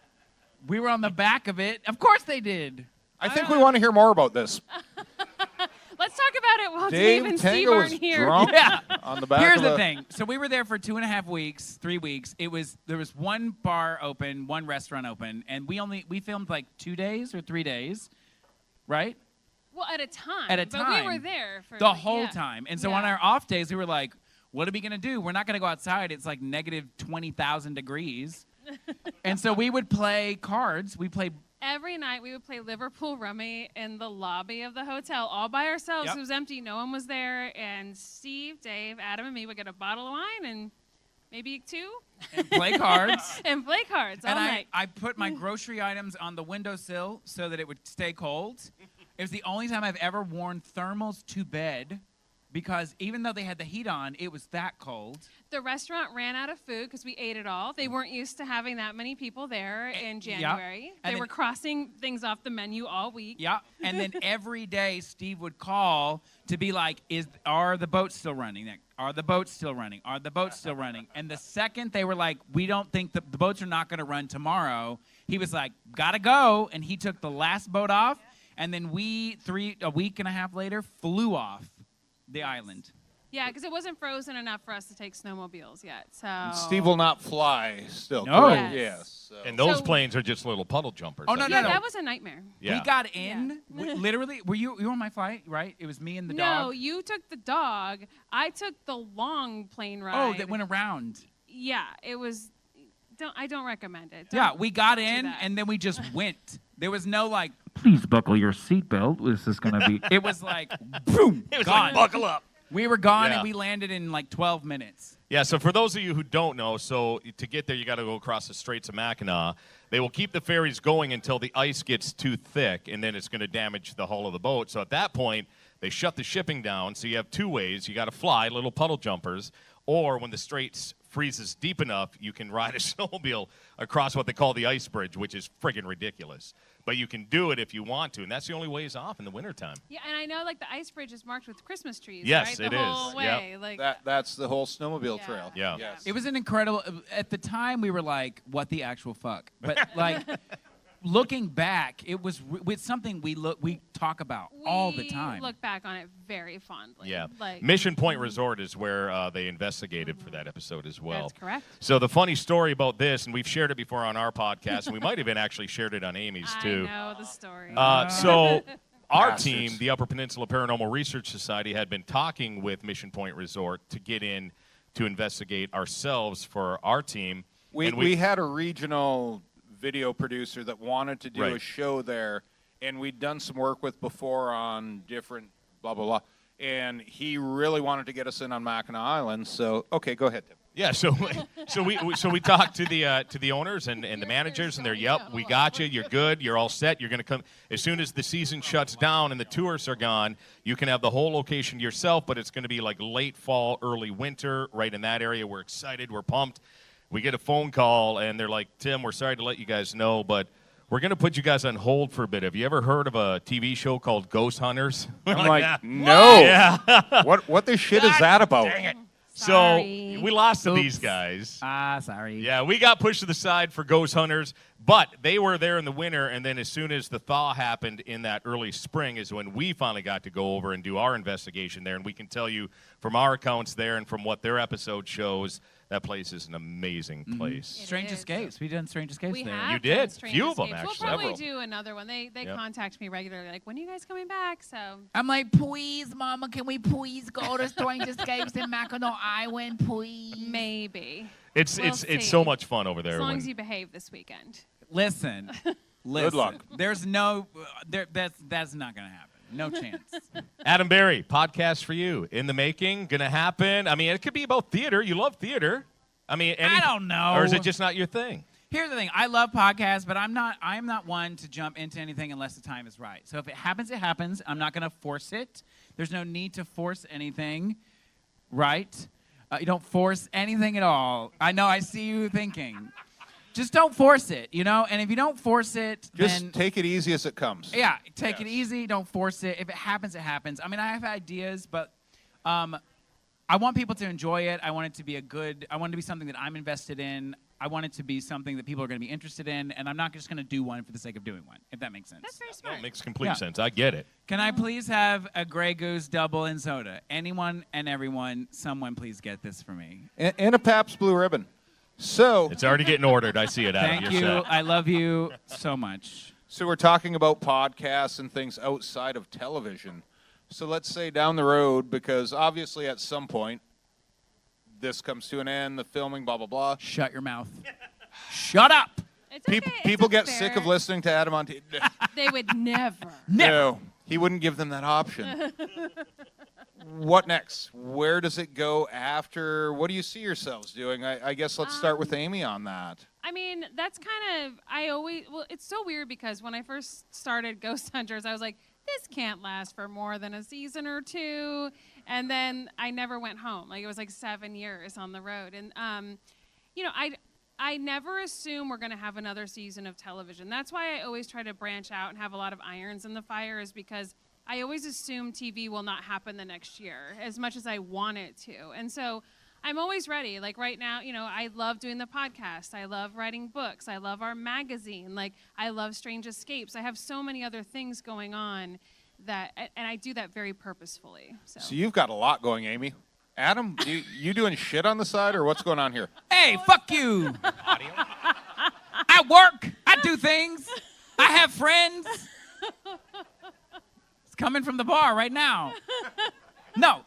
we were on the back of it. Of course they did. I think we want to hear more about this. Let's talk about it while Dave Dave and Tango Steve was aren't here. drunk Yeah. on the back Here's of the thing. So we were there for 2.5 weeks, 3 weeks. There was one bar open, one restaurant open, and we filmed like 2 days or 3 days, right? Well, at a time. At a But time. we were there for The whole time. And so Yeah. on our off days, we were like, what are we going to do? We're not going to go outside. It's like negative 20,000 degrees. And so we would play cards. We played. Every night we would play Liverpool Rummy in the lobby of the hotel all by ourselves. Yep. It was empty. No one was there. And Steve, Dave, Adam, and me would get a bottle of wine and maybe 2. And play cards. And play cards all And night. I put my grocery items on the windowsill so that it would stay cold. It was the only time I've ever worn thermals to bed because even though they had the heat on, it was that cold. The restaurant ran out of food because we ate it all. They weren't used to having that many people there in January. And They then- were crossing things off the menu all week. Yeah, and then every day Steve would call to be like, are the boats still running? Are the boats still running? Are the boats still running? And the second they were like, we don't think the boats are not going to run tomorrow, he was like, gotta go. And he took the last boat off, and then a week and a half later, flew off the island. Yeah, because it wasn't frozen enough for us to take snowmobiles yet. So Steve will not fly still. No. correct? Yes. Yes. So. And those So- planes are just little puddle jumpers. Oh, no, yeah, no. that was a nightmare. Yeah. We got in, literally, you were on my flight, right? It was me and the No, dog. you took the dog. I took the long plane ride. Oh, that went around. Yeah, it was. I don't recommend it. Yeah, Don't we got do in, that. and then we just went. There was no like, please buckle your seatbelt. This is going to be. It was like, boom, It was gone. like, buckle up. We were gone, Yeah. and we landed in like 12 minutes. Yeah, so for those of you who don't know, so to get there, you got to go across the Straits of Mackinac. They will keep the ferries going until the ice gets too thick, and then it's going to damage the hull of the boat. So at that point, they shut the shipping down. So you have 2 ways. You got to fly, little puddle jumpers, or when the Straits freezes deep enough, you can ride a snowmobile across what they call the ice bridge, which is friggin' ridiculous. But you can do it if you want to, and that's the only ways off in the wintertime. Yeah, and I know like the ice bridge is marked with Christmas trees. Yes, right? it the is. whole Yep. way. Like That's the whole snowmobile Yeah. trail. Yeah. Yes. It was an incredible. At the time, we were like, "What the actual fuck?" But like, looking back, it was it's something we talk about all the time. We look back on it very fondly. Yeah. Like Mission Point Resort is where they investigated for that episode as well. That's correct. So the funny story about this, and we've shared it before on our podcast, and we might have even actually shared it on Amy's too. I know the story. So our Bastards. team, the Upper Peninsula Paranormal Research Society, had been talking with Mission Point Resort to get in to investigate ourselves for our team. And We had a regional video producer that wanted to do Right. a show there, and we'd done some work with before on different blah, blah, blah. And he really wanted to get us in on Mackinac Island. So, okay, go ahead, Tim. Yeah, so we talked to the owners and the managers, and they're, yep, we got you. You're good. You're all set. You're going to come as soon as the season shuts down and the tourists are gone. You can have the whole location to yourself, but it's going to be like late fall, early winter, right in that area. We're excited. We're pumped. We get a phone call, and they're like, Tim, we're sorry to let you guys know, but we're going to put you guys on hold for a bit. Have you ever heard of a TV show called Ghost Hunters? We're I'm like, "Yeah." no. Yeah. What the shit is that about? Dang it. Sorry. So we lost to Oops. these guys. Sorry. Yeah, we got pushed to the side for ghost hunters, but they were there in the winter, and then as soon as the thaw happened in that early spring is when we finally got to go over and do our investigation there, and we can tell you from our accounts there and from what their episode shows, that place is an amazing place. Strange is. Escapes. We've done Strange Escapes We there. have You done did. Strange Few of them, Escapes. actually. We'll probably Several. do another one. They Yep. contact me regularly, like, when are you guys coming back? So I'm like, please, Mama, can we please go to Strange Escapes in Mackinac Island, please? maybe. It's We'll it's see. so much fun over there. As long when- as you behave this weekend. Listen. Good luck. There's no. That's not gonna happen. No chance. Adam Berry, podcast for you in the making, gonna happen. I mean, it could be about theater. You love theater. I mean, I don't know. Or is it just not your thing? Here's the thing. I love podcasts, but I'm not one to jump into anything unless the time is right. So if it happens, it happens. I'm not going to force it. There's no need to force anything, right? You don't force anything at all. I know. I see you thinking. Just don't force it, you know? And if you don't force it, Just then take it easy as it comes. yeah, take it Yes. easy. Don't force it. If it happens, it happens. I mean, I have ideas, but I want people to enjoy it. I want it to be I want it to be something that I'm invested in. I want it to be something that people are going to be interested in, and I'm not just going to do one for the sake of doing one, if that makes sense. That's very smart. That makes complete sense. I get it. Can I please have a Grey Goose double and soda? Anyone and everyone, someone please get this for me. And a Pabst Blue Ribbon. So It's already getting ordered. I see it out of Thank your you. set. I love you so much. So we're talking about podcasts and things outside of television. So let's say down the road, because obviously at some point, this comes to an end, the filming, blah, blah, blah. Shut your mouth. Shut up. It's okay. People it's get fair. sick of listening to Adam on TV. They would never. No, he wouldn't give them that option. What next? Where does it go after? What do you see yourselves doing? I guess let's start with Amy on that. I mean, that's kind of, it's so weird because when I first started Ghost Hunters, I was like, this can't last for more than a season or two. And then I never went home. Like, it was like 7 years on the road. And, you know, I never assume we're going to have another season of television. That's why I always try to branch out and have a lot of irons in the fire, is because I always assume TV will not happen the next year as much as I want it to. And so I'm always ready. Like right now, you know, I love doing the podcast. I love writing books. I love our magazine. Like, I love Strange Escapes. I have so many other things going on that, and I do that very purposefully. So you've got a lot going, Amy. Adam, you doing shit on the side, or what's going on here? Hey, fuck you. I work. I do things. I have friends. It's coming from the bar right now. No,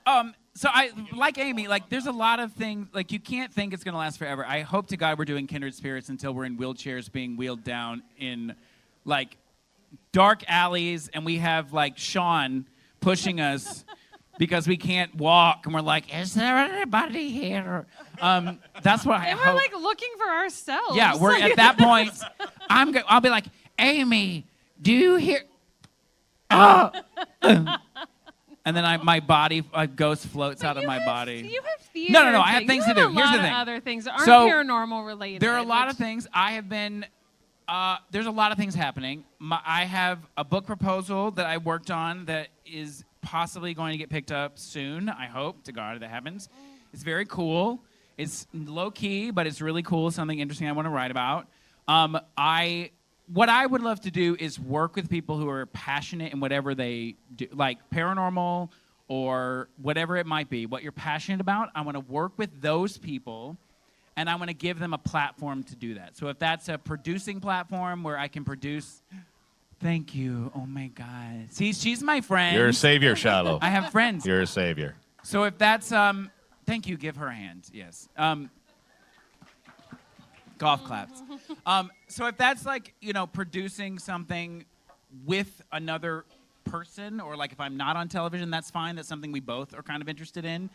so I, like Amy, like, there's a lot of things, like, you can't think it's going to last forever. I hope to God we're doing Kindred Spirits until we're in wheelchairs being wheeled down in, like, dark alleys, and we have, like, Sean pushing us because we can't walk, and we're like, is there anybody here? That's what I and hope. we're, like, looking for ourselves. Yeah, we're at that point. I'll be like, Amy, do you hear? And then my body, a ghost floats But out of my body. You have theater. No, I have things. things You to have do. a Here's lot the of thing. other things that aren't So, paranormal related. There are a lot of which- things. I have been, there's a lot of things happening. I have a book proposal that I worked on that is possibly going to get picked up soon. I hope to God that happens. It's very cool. It's low key, but it's really cool. Something interesting I want to write about. What I would love to do is work with people who are passionate in whatever they do, like paranormal or whatever it might be. What you're passionate about, I want to work with those people, and I want to give them a platform to do that. So if that's a producing platform where I can produce, thank you. Oh my God. See, she's my friend. You're a savior, Shiloh. I have friends. You're a savior. So if that's, thank you. Give her a hand. Yes. Golf claps. So if that's like, you know, producing something with another person, or like if I'm not on television, that's fine. That's something we both are kind of interested in.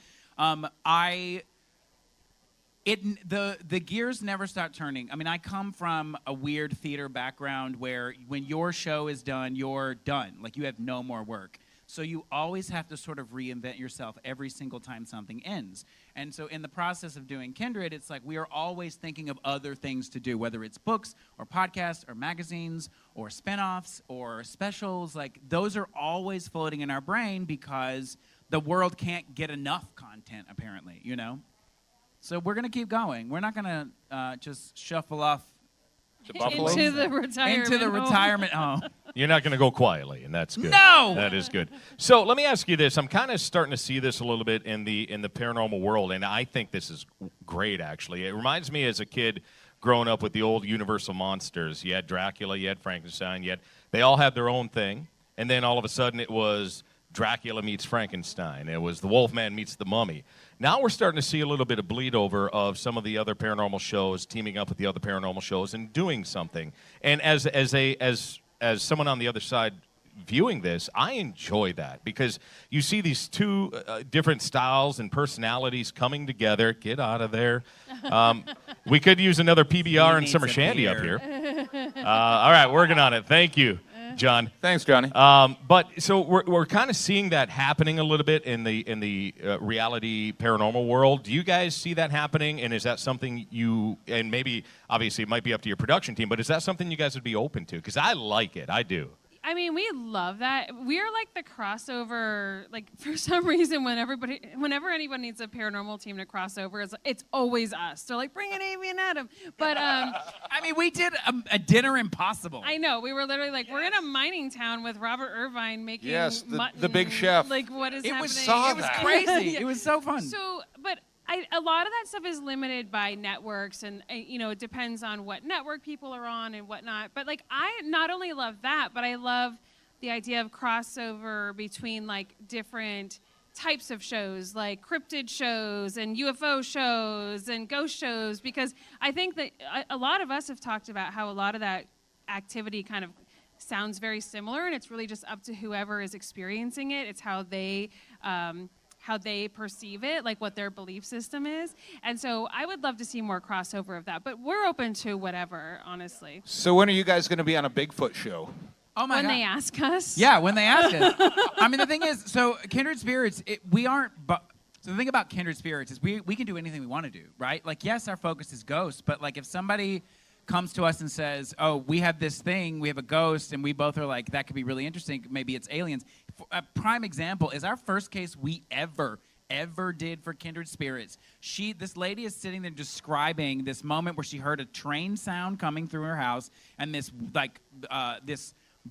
The gears never stop turning. I mean, I come from a weird theater background where when your show is done, you're done. Like, you have no more work. So you always have to sort of reinvent yourself every single time something ends. And so in the process of doing Kindred, it's like we are always thinking of other things to do, whether it's books or podcasts or magazines or spinoffs or specials. Like, those are always floating in our brain because the world can't get enough content, apparently, you know? So we're going to keep going. We're not going to just shuffle off into the retirement home. You're not going to go quietly, and that's good. No! That is good. So let me ask you this. I'm kind of starting to see this a little bit in the paranormal world, and I think this is great, actually. It reminds me as a kid growing up with the old Universal monsters. You had Dracula, you had Frankenstein, they all had their own thing, and then all of a sudden it was Dracula meets Frankenstein. It was the Wolfman meets the Mummy. Now we're starting to see a little bit of bleed over of some of the other paranormal shows teaming up with the other paranormal shows and doing something. And as someone on the other side viewing this, I enjoy that because you see these two different styles and personalities coming together. Get out of there. We could use another PBR and Summer Shandy up here. All right, working on it. Thank you, John. Thanks, Johnny. But so we're kind of seeing that happening a little bit in the reality paranormal world. Do you guys see that happening? And is that something you, and maybe obviously it might be up to your production team, but is that something you guys would be open to? Because I like it. I do. I mean, we love that. We are like the crossover. Like for some reason, whenever anyone needs a paranormal team to cross over, it's always us. They're like, bring in Amy and Adam. But I mean, we did a dinner impossible. I know. We were literally like, we're in a mining town with Robert Irvine making mutton. the big chef. Like, what is happening? It was crazy. It was so fun. So, but. A lot of that stuff is limited by networks, and it depends on what network people are on and whatnot. But like, I not only love that, but I love the idea of crossover between like different types of shows, like cryptid shows and UFO shows and ghost shows, because I think that a lot of us have talked about how a lot of that activity kind of sounds very similar, and it's really just up to whoever is experiencing it. It's how they perceive it, like what their belief system is. And so I would love to see more crossover of that, but we're open to whatever, honestly. So when are you guys going to be on a Bigfoot show? Oh my God. When they ask us. Yeah, when they ask us. I mean, the thing is, so Kindred Spirits, we aren't, so the thing about Kindred Spirits is we can do anything we want to do, right? Like, yes, our focus is ghosts, but like if somebody comes to us and says, oh, we have this thing, we have a ghost, and we both are like, that could be really interesting, maybe it's aliens. A prime example is our first case we ever did for Kindred Spirits. This lady is sitting there describing this moment where she heard a train sound coming through her house, and this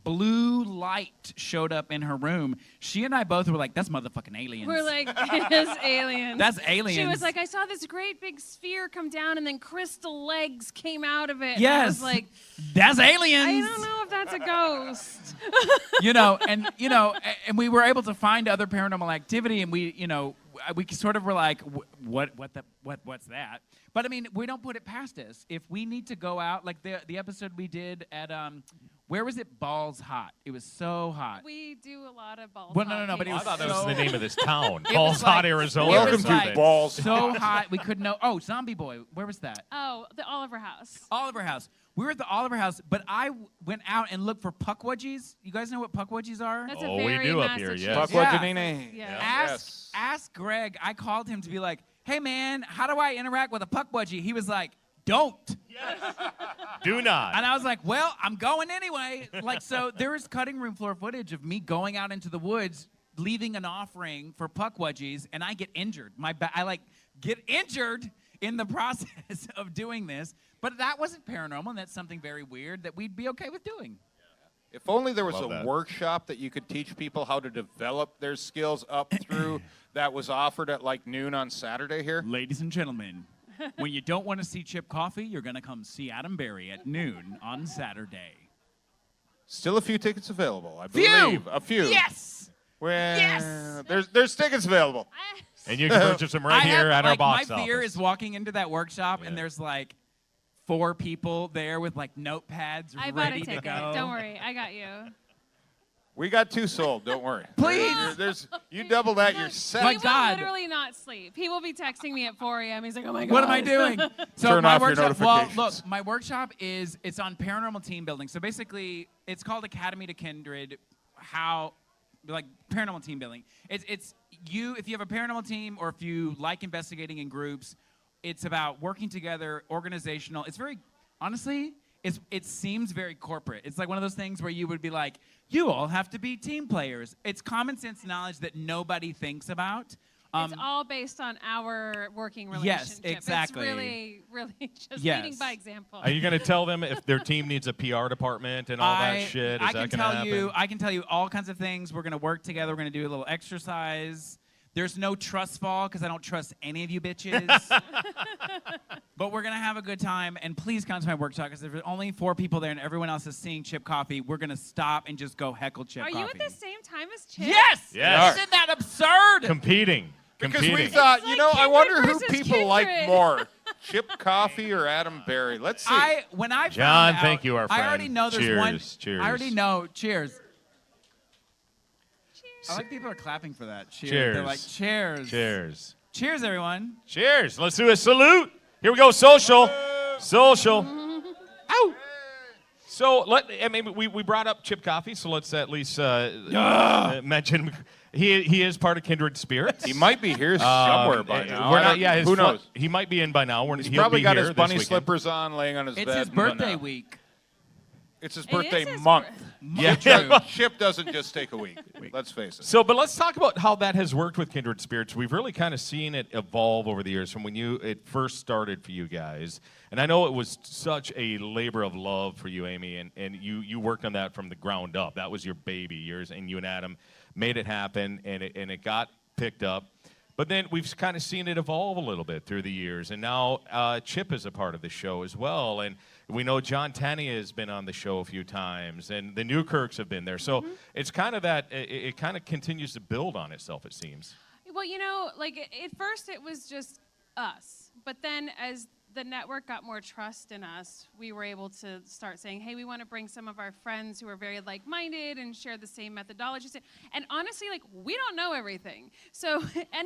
blue light showed up in her room. She and I both were like, that's motherfucking aliens. We're like, it's aliens. That's aliens. She was like, I saw this great big sphere come down and then crystal legs came out of it. Yes. And I was like, that's aliens. I don't know if that's a ghost. And we were able to find other paranormal activity, and we sort of were like, what's that? But I mean, we don't put it past us. If we need to go out, like the episode we did at where was it? Balls Hot. It was so hot. We do a lot of balls. Well, no, but it was I thought that was the name of this town. It Balls was Hot, like- Arizona. Welcome or to something. Balls so hot we couldn't know. Oh, Zombie Boy. Where was that? Oh, the Oliver House. Oliver House. We were at the Oliver House, but I went out and looked for puckwudgies. You guys know what puckwudgies are? That's Oh, a we very do up here, yes. Puckwudgie. Yeah. Ask Greg. I called him to be like, hey, man, how do I interact with a puckwudgie? He was like, don't. Do not. And I was like, well, I'm going anyway. Like, so there is cutting room floor footage of me going out into the woods, leaving an offering for puckwudgies, and I get injured. I get injured in the process of doing this. But that wasn't paranormal, and that's something very weird that we'd be okay with doing. If only there was Love a that. workshop that you could teach people how to develop their skills up through that was offered at like noon on Saturday here. Ladies and gentlemen, when you don't want to see Chip Coffee, you're going to come see Adam Berry at noon on Saturday. Still a few tickets available, I believe. A few. Yes! Well, Yes! There's tickets available. And you can purchase them right here at our box my office. fear is walking into that workshop and there's like 4 people there with like notepads I bought a ready to ticket. go. Don't worry, I got you. We got 2 sold. Don't worry. Please. You double that, you're set. My He will God. literally not sleep. He will be texting me at 4 a.m. He's like, oh my God. What am I doing? So Turn my off your workshop. Well, notifications. look, my workshop it's on paranormal team building. So basically, it's called Academy to Kindred. Paranormal team building. It's you if you have a paranormal team or if you like investigating in groups. It's about working together, organizational. It's very honestly. It seems very corporate. It's like one of those things where you would be like, you all have to be team players. It's common sense knowledge that nobody thinks about. It's all based on our working relationship. Yes, exactly. It's really, really just Yes. leading by example. Are you going to tell them if their team needs a PR department and all that shit? Is that going to happen? I can tell you all kinds of things. We're going to work together. We're going to do a little exercise. There's no trust fall because I don't trust any of you bitches. But we're going to have a good time. And please come to my workshop because if there's only 4 people there and everyone else is seeing Chip Coffee, we're going to stop and just go heckle Chip Are Coffee. you at the same time as Chip? Yes! Yes. Isn't that absurd? Competing. Because we Competing. thought, It's like I Kindred wonder who versus people like Kindred. more, Chip Coffee or Adam Berry. Let's see. When I John, found out, thank you, our I already friend. know there's Cheers, one. cheers. I already know. Cheers. Cheers. I like people are clapping for that. Cheers. Cheers. They're like, cheers. Cheers. Cheers, everyone. Cheers. Let's do a salute. Here we go. Social. Social. Ow. So we brought up Chip Coffee, so let's at least mention he is part of Kindred Spirits. He might be here somewhere by now. We're not, Who knows? He might be in by now. He's He'll probably be got here his bunny this weekend. slippers on, laying on his bed. It's his birthday week. It's his It birthday is his month. Yeah. Chip doesn't just take a week. Let's face it. So, but let's talk about how that has worked with Kindred Spirits. We've really kind of seen it evolve over the years from when it first started for you guys. And I know it was such a labor of love for you, Amy, and you worked on that from the ground up. That was your baby, yours, and you and Adam made it happen, and it got picked up. But then we've kind of seen it evolve a little bit through the years, and now Chip is a part of the show as well. And we know John Tania has been on the show a few times, and the Newkirks have been there. So it's kind of that, it kind of continues to build on itself, it seems. Well, like at first it was just us. But then as the network got more trust in us, we were able to start saying, hey, we want to bring some of our friends who are very like-minded and share the same methodologies. And honestly, like, we don't know everything. So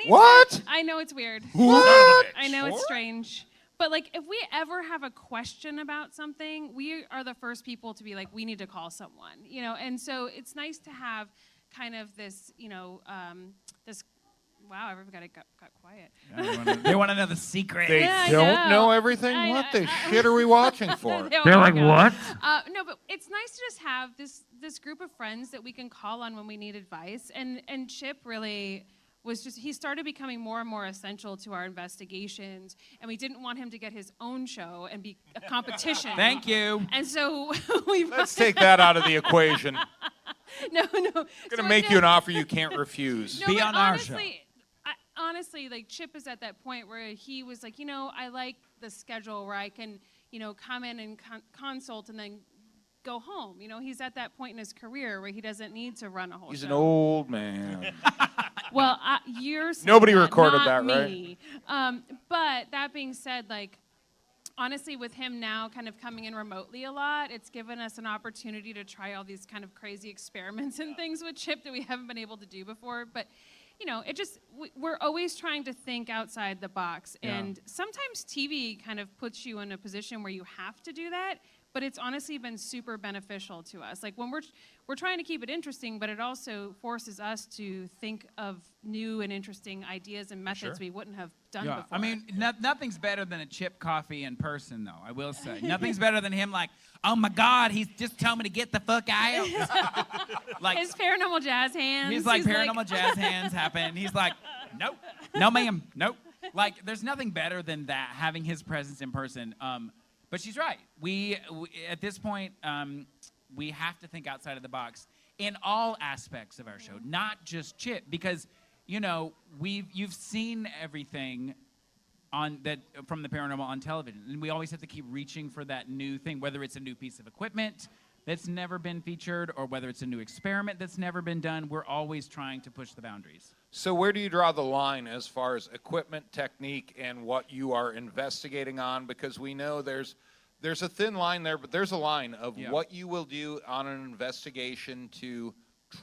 What? I know it's weird. What? I know it's strange. But, like, if we ever have a question about something, we are the first people to be like, we need to call someone, And so it's nice to have kind of this, this. Wow, everybody got quiet. Yeah, they want to know the secret. They don't know everything? What the shit are we watching for? They're like, what? No, but it's nice to just have this group of friends that we can call on when we need advice. And Chip really he started becoming more and more essential to our investigations, and we didn't want him to get his own show and be a competition. Thank you. And so Let's take that out of the equation. No. I'm going to make you an offer you can't refuse. No, be on our show. Honestly, like, Chip is at that point where he was like, I like the schedule where I can, come in and consult and then go home. He's at that point in his career where he doesn't need to run a whole show. He's an old man. Well, years. Nobody recorded not that, me. Right? But that being said, like, honestly, with him now kind of coming in remotely a lot, it's given us an opportunity to try all these kind of crazy experiments and things with Chip that we haven't been able to do before. But we're always trying to think outside the box. Yeah. And sometimes TV kind of puts you in a position where you have to do that, but it's honestly been super beneficial to us. Like, when we're trying to keep it interesting, but it also forces us to think of new and interesting ideas and methods we wouldn't have done before. I mean, nothing's better than a Chip coffee in person, though, I will say. Nothing's better than him like, oh, my God, he's just telling me to get the fuck out. Like, his paranormal jazz hands. He's like, paranormal jazz hands happen. He's like, nope, no, ma'am, nope. Like, there's nothing better than that, having his presence in person. But she's right. We at this point, we have to think outside of the box in all aspects of our show, not just Chip, because you've seen everything on that from the paranormal on television, and we always have to keep reaching for that new thing, whether it's a new piece of equipment that's never been featured or whether it's a new experiment that's never been done. We're always trying to push the boundaries. So where do you draw the line as far as equipment, technique, and what you are investigating on? Because we know there's a thin line there, but there's a line of what you will do on an investigation to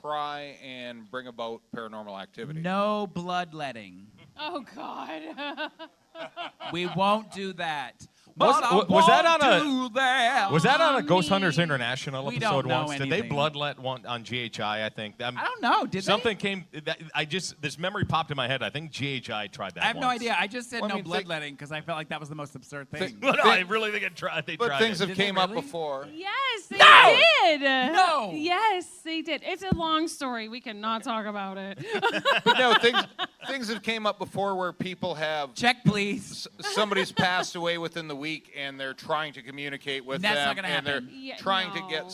try and bring about paranormal activity. No bloodletting. Oh, God. We won't do that. Was that on a Ghost Hunters International We episode don't know once? Did anything. they bloodlet one on GHI? I think. I don't know. Did something came? This memory popped in my head. I think GHI tried that. I have once. no idea. I just said no bloodletting because I felt like that was the most absurd thing. No, I really think it tried. They but tried things it. have came up before. Yes, they did. No. Yes, they did. It's a long story. We cannot talk about it. But no, things have came up before where people have Check, please. Somebody's passed away within the week, and they're trying to communicate with That's them, not gonna and happen. they're trying to get.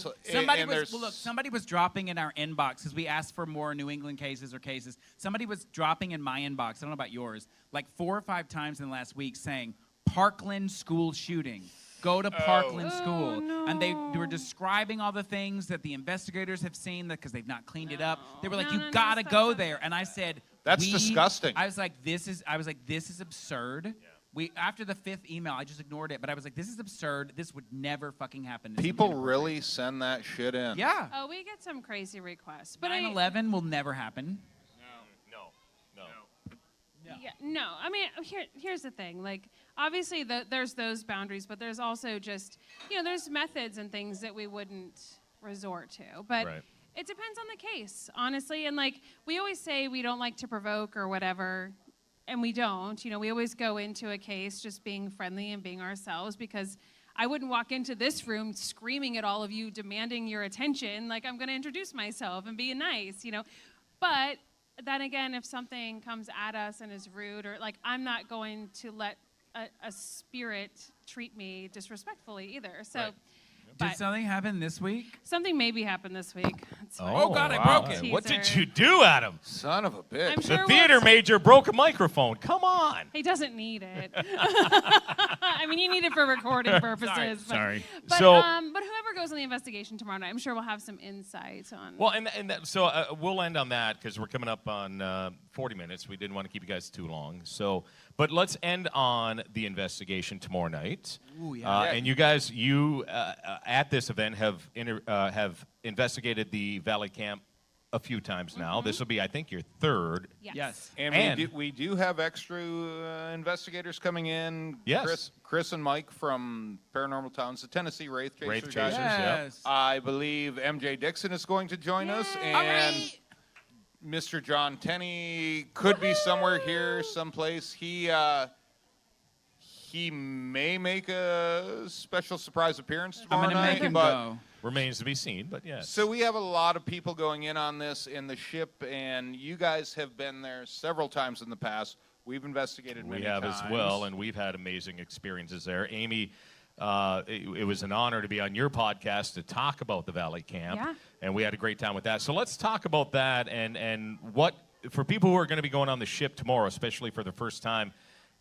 Somebody was dropping in our inbox because we asked for more New England cases or cases. Somebody was dropping in my inbox. I don't know about yours. Like 4 or 5 times in the last week, saying Parkland school shooting. Go to Parkland School. No. And they were describing all the things that the investigators have seen because they've not cleaned it up. They were like, you gotta go there. And I said, that's disgusting. I was like, this is absurd. Yeah. After the 5th email, I just ignored it. But I was like, this is absurd. This would never fucking happen. People really send that shit in. Yeah. Oh, we get some crazy requests. But 9/11 will never happen. No. Yeah, no. I mean, here's the thing. Like, obviously, there's those boundaries, but there's also just, there's methods and things that we wouldn't resort to. But it depends on the case, honestly. And, like, we always say we don't like to provoke or whatever, and we don't. We always go into a case just being friendly and being ourselves because I wouldn't walk into this room screaming at all of you, demanding your attention. Like, I'm going to introduce myself and be nice, you know. But then again, if something comes at us and is rude, or like, I'm not going to let a spirit treat me disrespectfully either. So. Right. Did something happen this week? Something maybe happened this week. Oh, God, I broke it. What did you do, Adam? Son of a bitch. I'm sure The theater major broke a microphone. Come on. He doesn't need it. I mean, you need it for recording purposes. Sorry. But whoever goes on the investigation tomorrow night, I'm sure we'll have some insight on. Well, so we'll end on that because we're coming up on 40 minutes. We didn't want to keep you guys too long. But let's end on the investigation tomorrow night. Ooh, yeah. And you guys, at this event have investigated the Valley Camp a few times now. This will be, I think, your third. Yes. And we do have extra investigators coming in. Yes. Chris and Mike from Paranormal Towns, the Tennessee Wraith Chasers. Chasers, Yes. I believe MJ Dixon is going to join us, and Mr. John Tenney could be somewhere here, someplace. He may make a special surprise appearance tomorrow I'm going to night, make him but go. Remains to be seen, but yes. so we have a lot of people going in on this in the ship, and you guys have been there several times in the past. We've investigated many times. We have as well, and we've had amazing experiences there. Amy, it was an honor to be on your podcast to talk about the Valley Camp, and we had a great time with that. So let's talk about that and what, for people who are going to be going on the ship tomorrow, especially for the first time,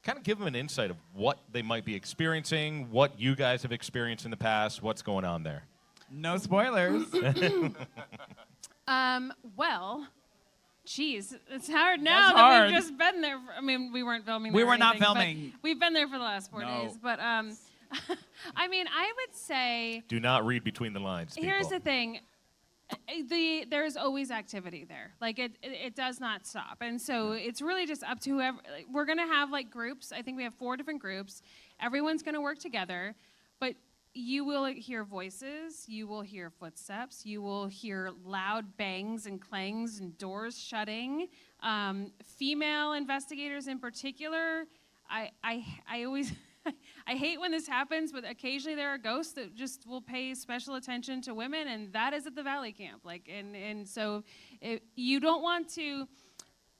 kind of give them an insight of what they might be experiencing, what you guys have experienced in the past, what's going on there. No spoilers. Well, geez, it's hard now That's that hard. we've just been there. I mean, we weren't filming. We there or were not anything, but filming. We've been there for the last 4 No. days. But I mean, I would say. Do not read between the lines, people. Here's the thing. There's always activity there. Like it does not stop. And so it's really just up to whoever. Like, we're going to have like groups. I think we have 4 different groups. Everyone's going to work together. But you will hear voices. You will hear footsteps. You will hear loud bangs and clangs and doors shutting. Female investigators in particular, I always... I hate when this happens, but occasionally there are ghosts that just will pay special attention to women, and that is at the Valley Camp. Like, and so you don't want to.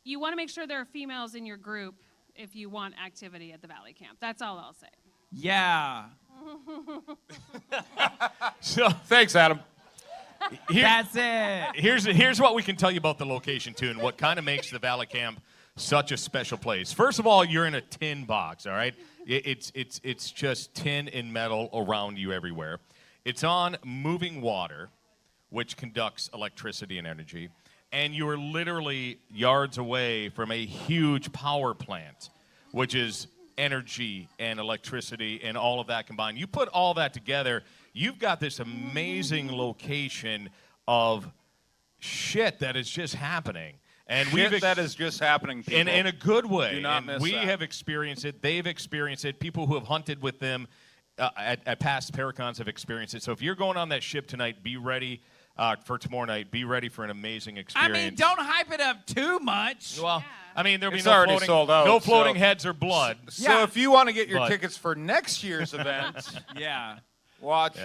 You want to make sure there are females in your group if you want activity at the Valley Camp. That's all I'll say. Yeah. So Thanks, Adam. That's it. Here's what we can tell you about the location, too, and what kind of makes the Valley Camp such a special place. First of all, you're in a tin box, all right? It's just tin and metal around you everywhere. It's on moving water, which conducts electricity and energy, and you're literally yards away from a huge power plant, which is energy and electricity and all of that combined. You put all that together, you've got this amazing location of shit that is just happening. And that is just happening, people. in a good way. Do not and miss we that. have experienced it. They've experienced it. People who have hunted with them at past Paracons have experienced it. So if you're going on that ship tonight, be ready for tomorrow night. Be ready for an amazing experience. I mean, don't hype it up too much. Well, I mean, there'll be It's no already floating, sold out, no floating so- heads or blood. So if you want to get your But- tickets for next year's event, Yeah. watch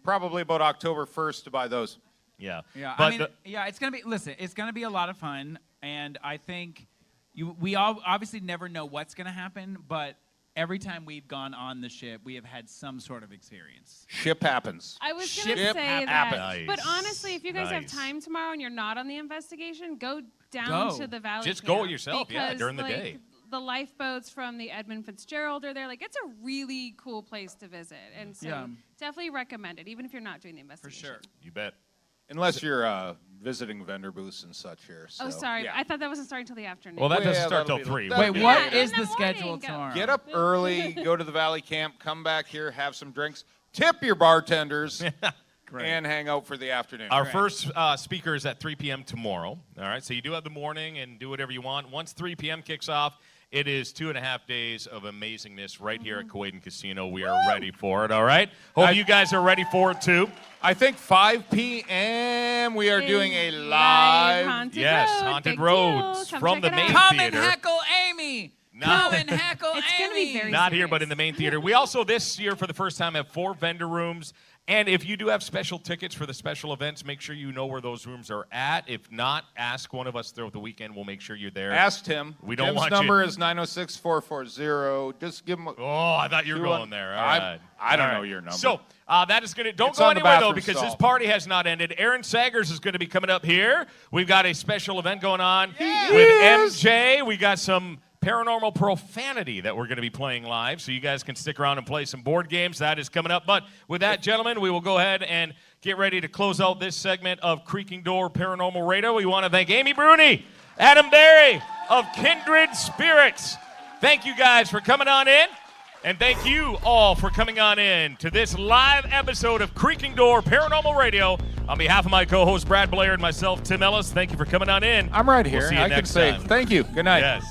probably about October 1st to buy those. Yeah. Yeah. But I mean, it's gonna be. Listen, it's gonna be a lot of fun, and I think we all obviously never know what's gonna happen, but every time we've gone on the ship, we have had some sort of experience. Ship happens. I was going to Ship say that. happens. But honestly, if you guys have Nice. time tomorrow and you're not on the investigation, go down Go. to the Valley Just Camp. go yourself, yeah, because, during the like, day. The lifeboats from the Edmund Fitzgerald are there. Like, it's a really cool place to visit. And so Yeah. definitely recommend it, even if you're not doing the investigation. sure. You bet. Unless you're visiting vendor booths and such here. So, Oh, sorry. yeah. I thought that wasn't starting until the afternoon. Well, that Well, doesn't yeah, start till that'll be- 3. that'll Wait, be- what Yeah, is in the the schedule morning, go. tomorrow? Get up early, go to the Valley Camp, come back here, have some drinks, tip your bartenders, and hang out for the afternoon. Our first speaker is at 3 p.m. tomorrow. All right, so you do have the morning and do whatever you want. Once 3 p.m. kicks off, it is 2.5 days of amazingness right here at Kuwaitan Casino. We are ready for it, all right? Hope you guys are ready for it, too. I think 5 p.m. we are doing a live. Haunted Yes, Road. Haunted Big Roads deal. Come from check the it main out. Come and theater. heckle Amy. Come and heckle It's going to be very Not serious. here, but in the main theater. We also, this year, for the first time, have 4 vendor rooms. And if you do have special tickets for the special events, make sure you know where those rooms are at. If not, ask one of us throughout the weekend. We'll make sure you're there. Ask Tim. We don't Tim's want number you. is 906-440. Just give him a... Oh, I thought you were going there. All right. I don't All know right. your number. So that is going to... Don't It's go on the anywhere, though, bathroom because stall. this party has not ended. Aaron Saggers is going to be coming up here. We've got a special event going on with MJ. We got some paranormal profanity that we're going to be playing live, so you guys can stick around and play some board games. That is coming up. But with that, gentlemen, we will go ahead and get ready to close out this segment of Creaking Door Paranormal Radio. We want to thank Amy Bruni, Adam Berry of Kindred Spirits. Thank you guys for coming on in, and thank you all for coming on in to this live episode of Creaking Door Paranormal Radio. On behalf of my co-host Brad Blair and myself, Tim Ellis, thank you for coming on in. I'm right We'll here. see you I can next say time. thank you. Good night. Yes.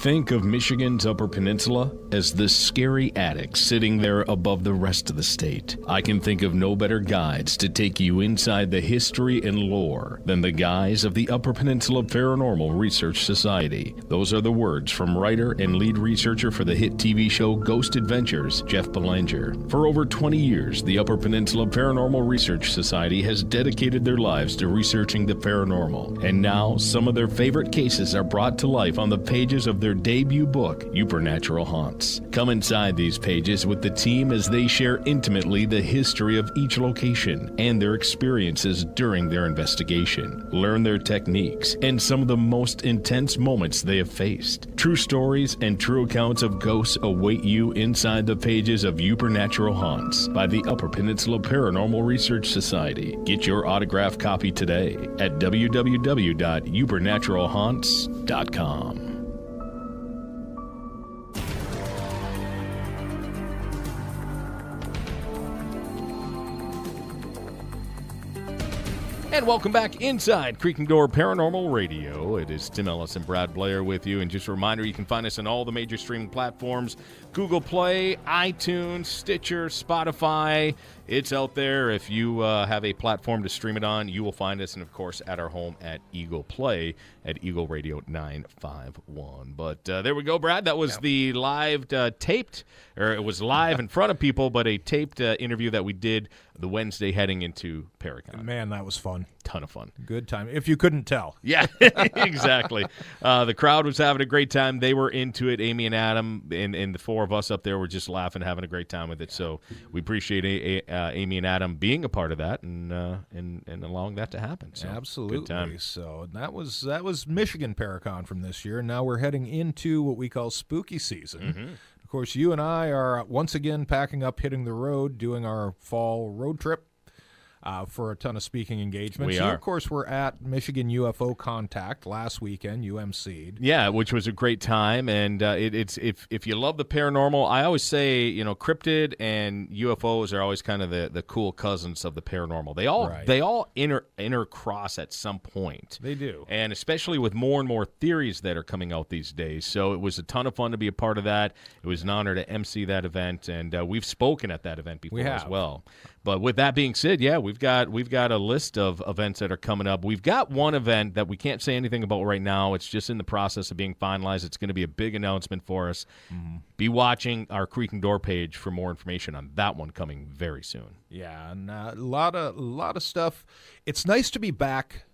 Think of Michigan's Upper Peninsula as the scary attic sitting there above the rest of the state. I can think of no better guides to take you inside the history and lore than the guys of the Upper Peninsula Paranormal Research Society. Those are the words from writer and lead researcher for the hit TV show Ghost Adventures, Jeff Belanger. For over 20 years, the Upper Peninsula Paranormal Research Society has dedicated their lives to researching the paranormal. And now, some of their favorite cases are brought to life on the pages of their debut book, Supernatural Haunts. Come inside these pages with the team as they share intimately the history of each location and their experiences during their investigation. Learn their techniques and some of the most intense moments they have faced. True stories and true accounts of ghosts await you inside the pages of Supernatural Haunts by the Upper Peninsula Paranormal Research Society. Get your autographed copy today at www.supernaturalhaunts.com. And welcome back inside Creaking Door Paranormal Radio. It is Tim Ellis and Brad Blair with you. And just a reminder, you can find us on all the major streaming platforms: Google Play, iTunes, Stitcher, Spotify. It's out there. If you have a platform to stream it on, you will find us. And, of course, at our home at Eagle Play at Eagle Radio 951. But there we go, Brad. That was the live taped, or it was live in front of people, but a taped interview that we did the Wednesday heading into Paracon. Man, that was fun. Ton of fun. Good time, if you couldn't tell. Yeah, exactly. The crowd was having a great time. They were into it. Amy and Adam and the 4 of us up there were just laughing, having a great time with it. So we appreciate Amy and Adam being a part of that and allowing that to happen. So, absolutely. Good time. So that was Michigan Paracon from this year. Now we're heading into what we call spooky season. Mm-hmm. Of course, you and I are once again packing up, hitting the road, doing our fall road trip for a ton of speaking engagements. We are. Of course, we're at Michigan UFO Contact last weekend, UMC'd. Yeah, which was a great time. And it's if you love the paranormal, I always say, cryptid and UFOs are always kind of the cool cousins of the paranormal. They all intercross at some point. They do. And especially with more and more theories that are coming out these days. So it was a ton of fun to be a part of that. It was an honor to MC that event, and we've spoken at that event before as well. But with that being said, yeah, we've got a list of events that are coming up. We've got one event that we can't say anything about right now. It's just in the process of being finalized. It's going to be a big announcement for us. Mm-hmm. Be watching our Creaking Door page for more information on that one coming very soon. Yeah, and a lot of stuff. It's nice to be back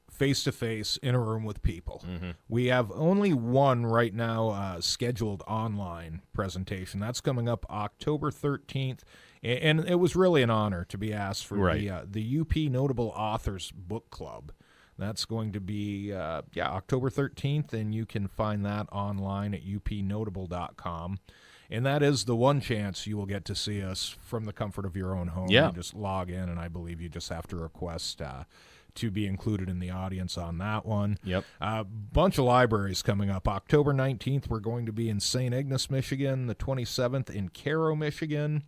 face-to-face in a room with people. Mm-hmm. We have only one right now scheduled online presentation. That's coming up October 13th. And it was really an honor to be asked for the UP Notable Authors Book Club. That's going to be October 13th, and you can find that online at upnotable.com. And that is the one chance you will get to see us from the comfort of your own home. Yeah. You just log in, and I believe you just have to request to be included in the audience on that one. Yep. Bunch of libraries coming up. October 19th, we're going to be in St. Ignace, Michigan. The 27th in Cairo, Michigan.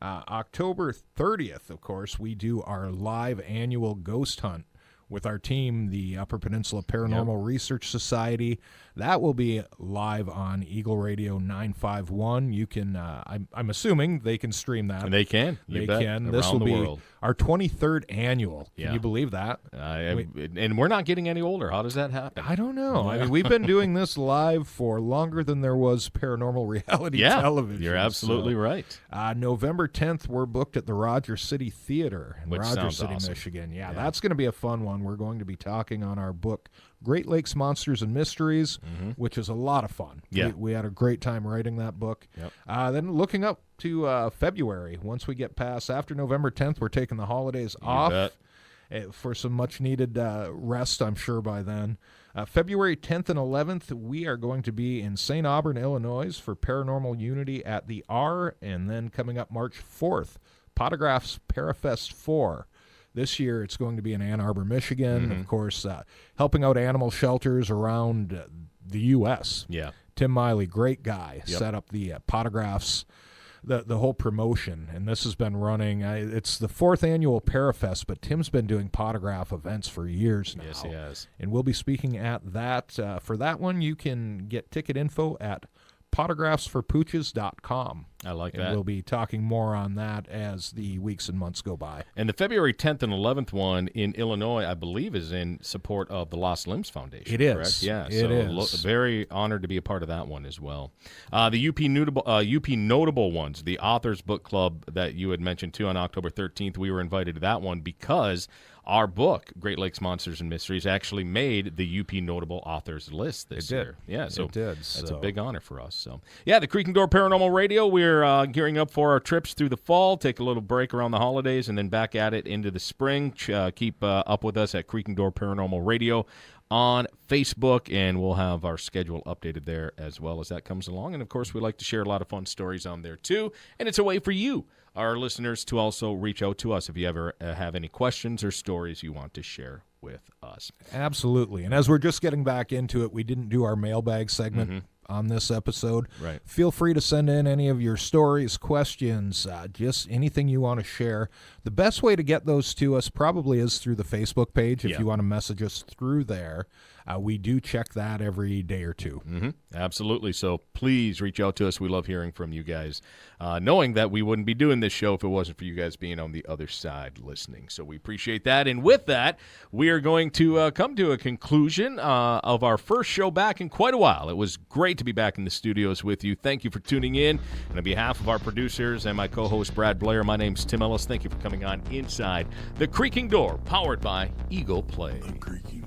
October 30th, of course, we do our live annual ghost hunt with our team, the Upper Peninsula Paranormal Research Society. That will be live on Eagle Radio 951. You can, I'm assuming they can stream that. And they can. They can. This will be our 23rd annual. Can you believe that? And we're not getting any older. How does that happen? I don't know. I mean, we've been doing this live for longer than there was paranormal reality television. You're absolutely right. November 10th, we're booked at the Rogers City Theater in Rogers City, awesome. Michigan. Yeah, that's going to be a fun one. We're going to be talking on our book, Great Lakes Monsters and Mysteries, which is a lot of fun. Yeah. We had a great time writing that book. Yep. Then looking up to February, once we get past, after November 10th, we're taking the holidays off for some much-needed rest, I'm sure, by then. February 10th and 11th, we are going to be in St. Aubern, Illinois for Paranormal Unity at the R, and then coming up March 4th, Potograph's Parafest 4. This year, it's going to be in Ann Arbor, Michigan. Of course, helping out animal shelters around the U.S. Yeah. Tim Miley, great guy, set up the Potographs, the whole promotion. And this has been running. It's the 4th annual Parafest, but Tim's been doing Potograph events for years now. Yes, he has. And we'll be speaking at that. For that one, you can get ticket info at photographsforpooches.com. I like and that. We'll be talking more on that as the weeks and months go by. And the February 10th and 11th one in Illinois, I believe, is in support of the Lost Limbs Foundation. It is. Correct? Yeah. It is. Very honored to be a part of that one as well. The UP Notable ones, the Authors Book Club that you had mentioned too on October 13th, we were invited to that one because our book, Great Lakes Monsters and Mysteries, actually made the UP Notable Authors list this year. Yeah, so it did. That's a big honor for us. So, yeah, the Creaking Door Paranormal Radio, we're gearing up for our trips through the fall, take a little break around the holidays, and then back at it into the spring. Keep up with us at Creaking Door Paranormal Radio on Facebook, and we'll have our schedule updated there as well as that comes along. And, of course, we like to share a lot of fun stories on there, too. And it's a way for you, our listeners, to also reach out to us if you ever have any questions or stories you want to share with us. Absolutely. And as we're just getting back into it, we didn't do our mailbag segment on this episode. Right. Feel free to send in any of your stories, questions, just anything you want to share. The best way to get those to us probably is through the Facebook page. If you want to message us through there, we do check that every day or two. Absolutely. So please reach out to us. We love hearing from you guys, knowing that we wouldn't be doing this show if it wasn't for you guys being on the other side listening. So we appreciate that. And with that, we are going to come to a conclusion of our first show back in quite a while. It was great to be back in the studios with you. Thank you for tuning in. And on behalf of our producers and my co-host Brad Blair, my name's Tim Ellis. Thank you for coming on Inside the Creaking Door, powered by Eagle Play. The Creaking